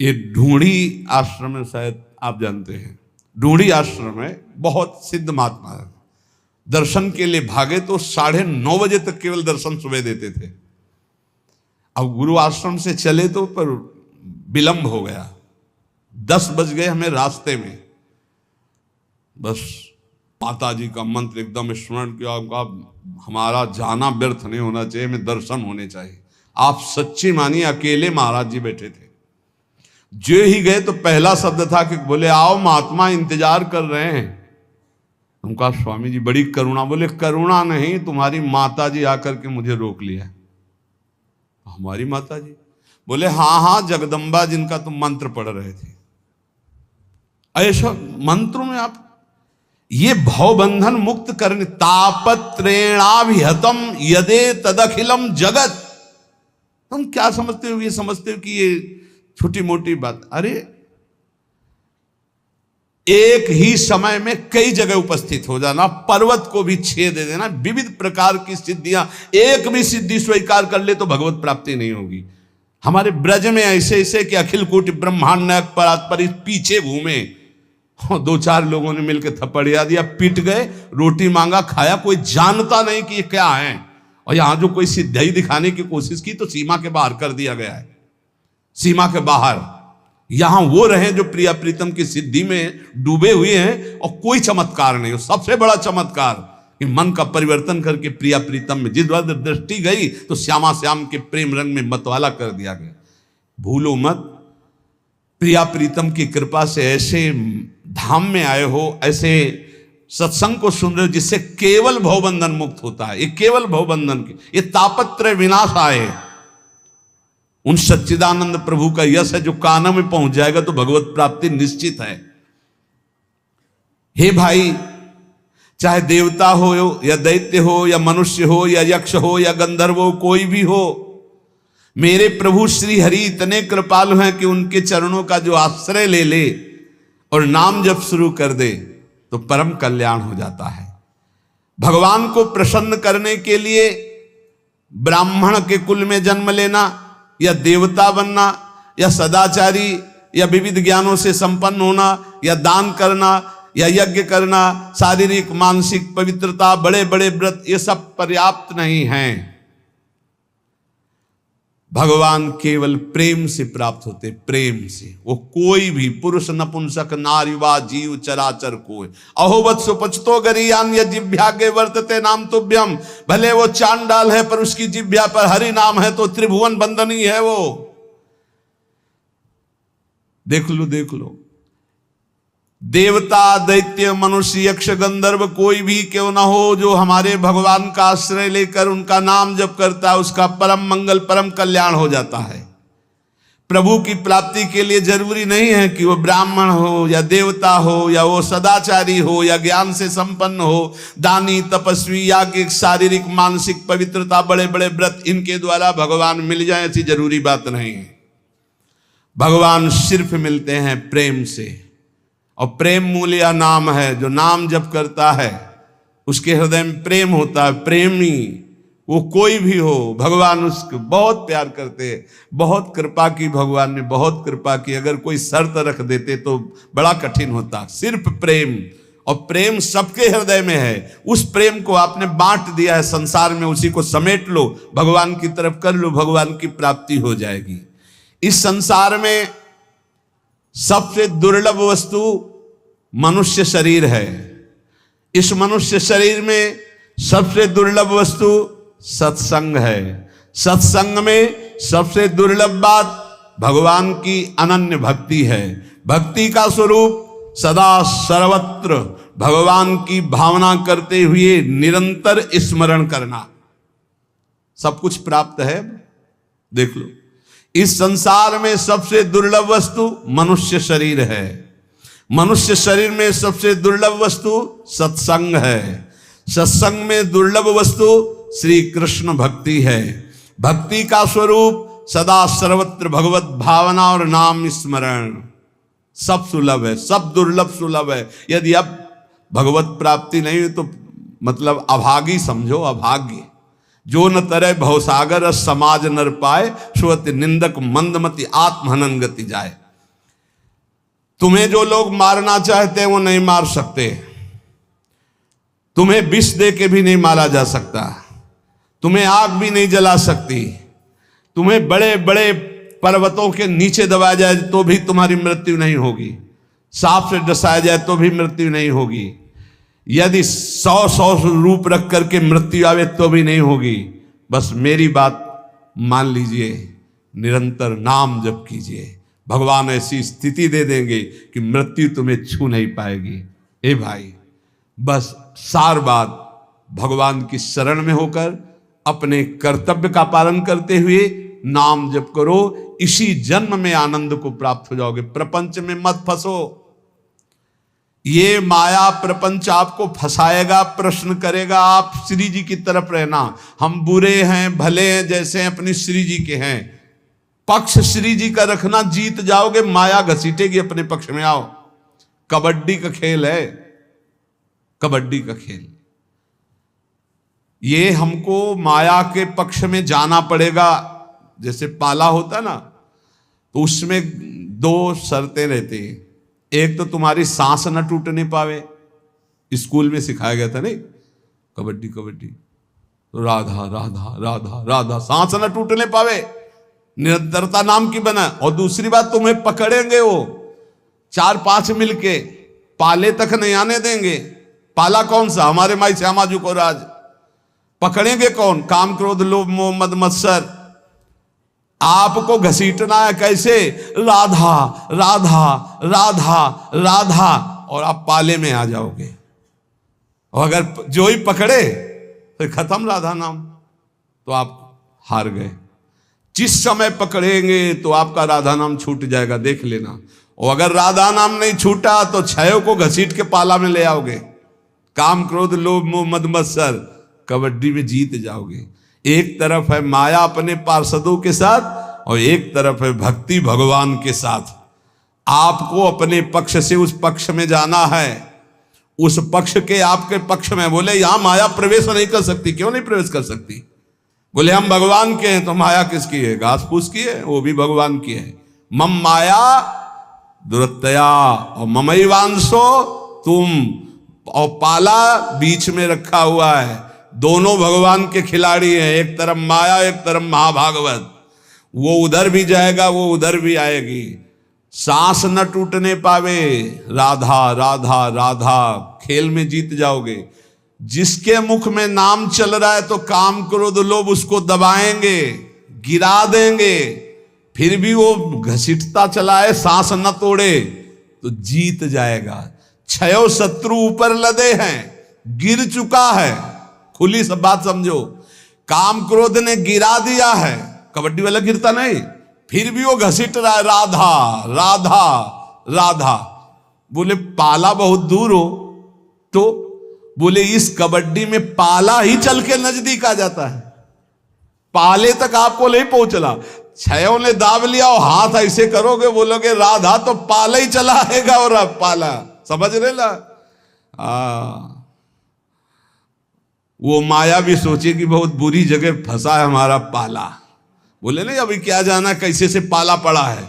ये ढूंढी आश्रम में, शायद आप जानते हैं, ढूंढी आश्रम में बहुत सिद्ध महात्मा है। दर्शन के लिए भागे तो 9:30 बजे तक केवल दर्शन सुबह देते थे। अब गुरु आश्रम से चले तो पर विलंब हो गया, 10 बज गए हमें रास्ते में। बस माता जी का मंत्र एकदम स्मरण किया, हमारा जाना व्यर्थ नहीं होना चाहिए, हमें दर्शन होने चाहिए। आप सच्ची मानिए, अकेले महाराज जी बैठे थे। जो ही गए तो पहला शब्द था कि बोले आओ महात्मा इंतजार कर रहे हैं। उनका स्वामी जी बड़ी करुणा, बोले करुणा नहीं, तुम्हारी माता जी आकर के मुझे रोक लिया। हमारी माता जी? बोले हाँ हाँ, जगदम्बा जिनका तुम मंत्र पढ़ रहे थे। ऐसा मंत्रों में आप ये भवबंधन मुक्त करने, तापत्रेणाभिहतम यदे तदखिलम जगत। तुम क्या समझते हो? ये समझते हो कि ये छोटी मोटी बात? अरे एक ही समय में कई जगह उपस्थित हो जाना, पर्वत को भी छेद दे देना, विविध प्रकार की सिद्धियां, एक भी सिद्धि स्वीकार कर ले तो भगवत प्राप्ति नहीं होगी। हमारे ब्रज में ऐसे ऐसे कि अखिल कोटि ब्रह्मांड नायक परात्पर पीछे घूमे, 2 4 लोगों ने मिलकर थप्पड़िया दिया, पिट गए, रोटी मांगा, खाया, कोई जानता नहीं कि ये क्या है। और यहां जो कोई सिद्धि दिखाने की कोशिश की तो सीमा के बाहर कर दिया गया है, सीमा के बाहर। यहां वो रहे जो प्रिया प्रीतम की सिद्धि में डूबे हुए हैं और कोई चमत्कार नहीं हो। सबसे बड़ा चमत्कार कि मन का परिवर्तन करके प्रिया प्रीतम में जिस बार दृष्टि गई तो श्यामा श्याम के प्रेम रंग में मतवाला कर दिया गया। भूलो मत, प्रिया प्रीतम की कृपा से ऐसे धाम में आए हो, ऐसे सत्संग को सुन रहे हो जिससे केवल भवबंधन मुक्त होता है। ये केवल भवबंधन के, ये तापत्रय विनाश आए, उन सच्चिदानंद प्रभु का यश है जो कानों में पहुंच जाएगा तो भगवत प्राप्ति निश्चित है। हे भाई, चाहे देवता हो या दैत्य हो या मनुष्य हो या यक्ष हो या गंधर्व हो, कोई भी हो, मेरे प्रभु श्री हरि इतने कृपालु हैं कि उनके चरणों का जो आश्रय ले ले और नाम जप शुरू कर दे तो परम कल्याण हो जाता है। भगवान को प्रसन्न करने के लिए ब्राह्मण के कुल में जन्म लेना या देवता बनना या सदाचारी या विविध ज्ञानों से संपन्न होना या दान करना या यज्ञ करना, शारीरिक मानसिक पवित्रता, बड़े बड़े व्रत, ये सब पर्याप्त नहीं हैं। भगवान केवल प्रेम से प्राप्त होते, प्रेम से। वो कोई भी पुरुष नपुंसक नारीवा जीव चराचर कोई अहोवत सुपचतो गरियान या जिभ्यागे वर्तते नाम तुभ्यम। भले वो चांडाल है पर उसकी जिभ्या पर हरि नाम है तो त्रिभुवन बंदनी है वो। देख लो देख लो, देवता दैत्य मनुष्य यक्ष गंधर्व कोई भी क्यों ना हो, जो हमारे भगवान का आश्रय लेकर उनका नाम जप करता है उसका परम मंगल परम कल्याण हो जाता है। प्रभु की प्राप्ति के लिए जरूरी नहीं है कि वो ब्राह्मण हो या देवता हो या वो सदाचारी हो या ज्ञान से संपन्न हो, दानी तपस्वी या कि शारीरिक मानसिक पवित्रता, बड़े बड़े व्रत, इनके द्वारा भगवान मिल जाए ऐसी जरूरी बात नहीं है। भगवान सिर्फ मिलते हैं प्रेम से, और प्रेम मूल्य नाम है। जो नाम जप करता है उसके हृदय में प्रेम होता है। प्रेमी वो कोई भी हो, भगवान उसको बहुत प्यार करते हैं। बहुत कृपा की, भगवान ने बहुत कृपा की। अगर कोई शर्त रख देते तो बड़ा कठिन होता। सिर्फ प्रेम, और प्रेम सबके हृदय में है। उस प्रेम को आपने बांट दिया है संसार में, उसी को समेट लो, भगवान की तरफ कर लो, भगवान की प्राप्ति हो जाएगी। इस संसार में सबसे दुर्लभ वस्तु मनुष्य शरीर है। इस मनुष्य शरीर में सबसे दुर्लभ वस्तु सत्संग है। सत्संग में सबसे दुर्लभ बात भगवान की अनन्य भक्ति है। भक्ति का स्वरूप सदा सर्वत्र भगवान की भावना करते हुए निरंतर स्मरण करना। सब कुछ प्राप्त है। देख लो, इस संसार में सबसे दुर्लभ वस्तु मनुष्य शरीर है। मनुष्य शरीर में सबसे दुर्लभ वस्तु सत्संग है। सत्संग में दुर्लभ वस्तु श्री कृष्ण भक्ति है। भक्ति का स्वरूप सदा सर्वत्र भगवत भावना और नाम स्मरण। सब सुलभ है, सब दुर्लभ सुलभ है। यदि अब भगवत प्राप्ति नहीं हुई तो मतलब अभागी समझो, अभाग्य। जो न तरह भवसागर समाज नर पाए, श्रुति निंदक मंदमति आत्महनन गति जाए। तुम्हें जो लोग मारना चाहते हैं वो नहीं मार सकते। तुम्हें विष दे के भी नहीं मारा जा सकता। तुम्हें आग भी नहीं जला सकती। तुम्हें बड़े बड़े पर्वतों के नीचे दबाया जाए तो भी तुम्हारी मृत्यु नहीं होगी। सांप से डसाया जाए तो भी मृत्यु नहीं होगी। यदि 100 रूप रख करके मृत्यु आवे तो भी नहीं होगी। बस मेरी बात मान लीजिए, निरंतर नाम जप कीजिए। भगवान ऐसी स्थिति दे देंगे कि मृत्यु तुम्हें छू नहीं पाएगी। ए भाई, बस सार बात भगवान की शरण में होकर अपने कर्तव्य का पालन करते हुए नाम जप करो। इसी जन्म में आनंद को प्राप्त हो जाओगे। प्रपंच में मत फंसो। ये माया प्रपंच आपको फंसाएगा, प्रश्न करेगा। आप श्री जी की तरफ रहना। हम बुरे हैं भले हैं जैसे अपनी श्री जी के हैं। पक्ष श्री जी का रखना, जीत जाओगे। माया घसीटेगी अपने पक्ष में। आओ, कबड्डी का खेल है, कबड्डी का खेल। ये हमको माया के पक्ष में जाना पड़ेगा। जैसे पाला होता ना, तो उसमें 2 शर्तें रहती हैं। एक तो तुम्हारी सांस न टूटने पावे। स्कूल में सिखाया गया था नहीं, कबड्डी कबड्डी तो राधा राधा राधा राधा, सांस न टूटने पावे, निरंतरता नाम की बना। और दूसरी बात, तुम्हें पकड़ेंगे वो 4-5 मिलके, पाले तक नहीं आने देंगे। पाला कौन सा? हमारे माई श्यामा जी को राज। पकड़ेंगे कौन? काम क्रोध लोभ मोह मद मत्सर। आपको घसीटना है कैसे? राधा राधा राधा राधा, और आप पाले में आ जाओगे। और अगर जो ही पकड़े तो खत्म राधा नाम, तो आप हार गए। जिस समय पकड़ेंगे तो आपका राधा नाम छूट जाएगा, देख लेना। और अगर राधा नाम नहीं छूटा तो 6 को घसीट के पाला में ले आओगे। काम क्रोध लोभ मोह मद मत्सर, कबड्डी में जीत जाओगे। एक तरफ है माया अपने पार्षदों के साथ और एक तरफ है भक्ति भगवान के साथ। आपको अपने पक्ष से उस पक्ष में जाना है। उस पक्ष के आपके पक्ष में। बोले यहां माया प्रवेश नहीं कर सकती। क्यों नहीं प्रवेश कर सकती? बोले हम भगवान के हैं। तो माया किसकी है? घास फूस की है, वो भी भगवान की है। मम माया दुरत्तया और ममैवांशो तुम, और पाला बीच में रखा हुआ है। दोनों भगवान के खिलाड़ी हैं। एक तरफ माया, एक तरफ महाभागवत। वो उधर भी जाएगा, वो उधर भी आएगी। सांस न टूटने पावे, राधा राधा राधा, खेल में जीत जाओगे। जिसके मुख में नाम चल रहा है तो काम क्रोध लोभ उसको दबाएंगे, गिरा देंगे। फिर भी वो घसीटता चला है, सांस न तोड़े तो जीत जाएगा। 6 शत्रु ऊपर लदे हैं, गिर चुका है। खुली सब बात समझो। काम क्रोध ने गिरा दिया है, कबड्डी वाला गिरता नहीं, फिर भी वो घसीट रहा है, राधा राधा राधा। बोले पाला बहुत दूर हो, तो बोले इस कबड्डी में पाला ही चल के नजदीक आ जाता है। पाले तक आपको नहीं पहुंचना। 6 ने दाब लिया और हाथ ऐसे करोगे, बोलोगे राधा, तो पाला ही चला आएगा। और अब पाला समझ रहे ला? वो माया भी सोचेगी बहुत बुरी जगह फंसा है हमारा पाला। बोले नहीं अभी क्या जाना कैसे से पाला पड़ा है,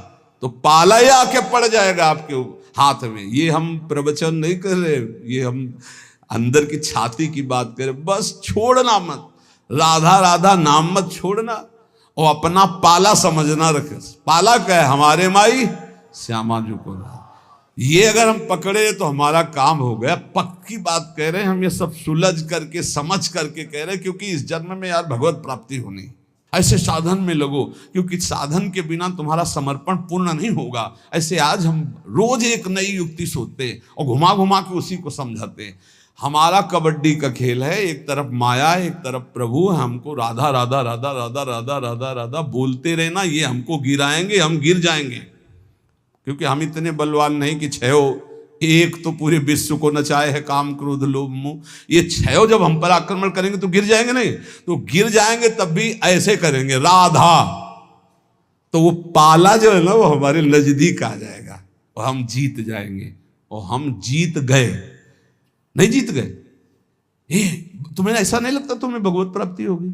तो पाला ही आके पड़ जाएगा आपके हाथ में। ये हम प्रवचन नहीं कर रहे, ये हम अंदर की छाती की बात करें। बस छोड़ना मत, राधा राधा नाम मत छोड़ना, और अपना पाला समझना रखे। पाला क्या है? हमारे माई श्यामा जी को राज। ये अगर हम पकड़े तो हमारा काम हो गया। पक्की बात कह रहे हैं हम, ये सब सुलझ करके समझ करके कह रहे हैं, क्योंकि इस जन्म में यार भगवत प्राप्ति होनी। ऐसे साधन में लगो, क्योंकि साधन के बिना तुम्हारा समर्पण पूर्ण नहीं होगा। ऐसे आज हम रोज एक नई युक्ति सोचते और घुमा घुमा के उसी को समझाते हैं। हमारा कबड्डी का खेल है, एक तरफ माया, एक तरफ प्रभु। हमको राधा राधा राधा राधा राधा राधा राधा बोलते रहना, ये हमको गिराएंगे, हम गिर जाएंगे। क्योंकि हम इतने बलवान नहीं कि छयो एक तो पूरे विश्व को नचाए है काम क्रोध लोभ मोह। ये छयो जब हम पर आक्रमण करेंगे तो गिर जाएंगे, नहीं तो गिर जाएंगे तब भी ऐसे करेंगे राधा, तो वो पाला जो है ना वो हमारे नजदीक आ जाएगा और हम जीत जाएंगे। और हम जीत गए, नहीं जीत गए। तुम्हें ऐसा नहीं लगता तुम्हें भगवत प्राप्ति होगी?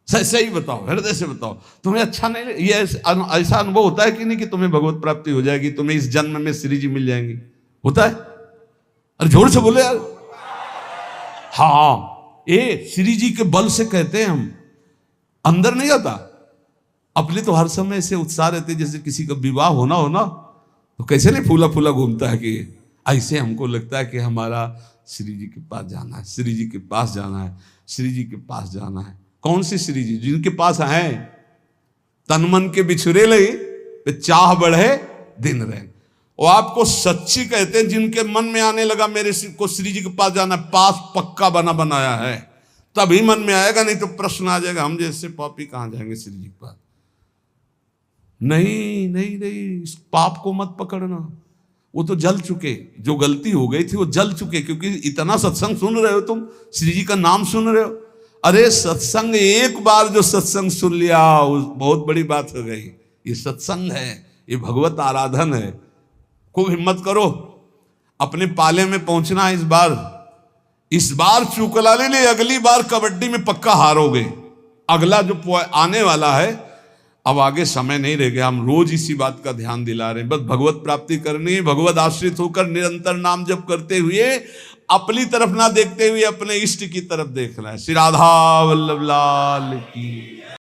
सही बताओ, हृदय से बताओ, तुम्हें अच्छा नहीं, ये ऐसा अनुभव होता है कि नहीं कि तुम्हें भगवत प्राप्ति हो जाएगी, तुम्हें इस जन्म में श्री जी मिल जाएंगी? होता है? अरे जोर से बोले यार। हाँ, ये श्री जी के बल से कहते हैं हम, अंदर नहीं आता। अपने तो हर समय से उत्साह रहते, जैसे किसी का विवाह होना हो ना, तो कैसे नहीं फूला फूला घूमता है कि ऐसे हमको लगता है कि हमारा श्री जी के पास जाना है, श्री जी के पास जाना है, श्री जी के पास जाना है। कौन सी श्री जी? जिनके पास हैं तन मन के बिछुरे लई चाह बढ़े दिन रहे। और आपको सच्ची कहते हैं, जिनके मन में आने लगा मेरे को श्री जी के पास जाना, पास पक्का बना बनाया है, तभी मन में आएगा, नहीं तो प्रश्न आ जाएगा हम जैसे पापी कहां जाएंगे श्री जी के पास। नहीं नहीं नहीं, इस पाप को मत पकड़ना, वो तो जल चुके, जो गलती हो गई थी वो जल चुके। क्योंकि इतना सत्संग सुन रहे हो तुम, श्री जी का नाम सुन रहे हो। अरे सत्संग, एक बार जो सत्संग सुन लिया बहुत बड़ी बात हो गई। ये सत्संग है, ये भगवत आराधन है। खूब हिम्मत करो, अपने पाले में पहुंचना है इस बार चूकला ले ले, अगली बार कबड्डी में पक्का हारोगे। अगला जो आने वाला है, अब आगे समय नहीं रह गया। हम रोज इसी बात का ध्यान दिला रहे हैं, बस भगवत प्राप्ति करनी है। भगवत आश्रित होकर निरंतर नाम जप करते हुए, अपनी तरफ ना देखते हुए अपने इष्ट की तरफ देखना है। श्री राधा वल्लभ लाल की।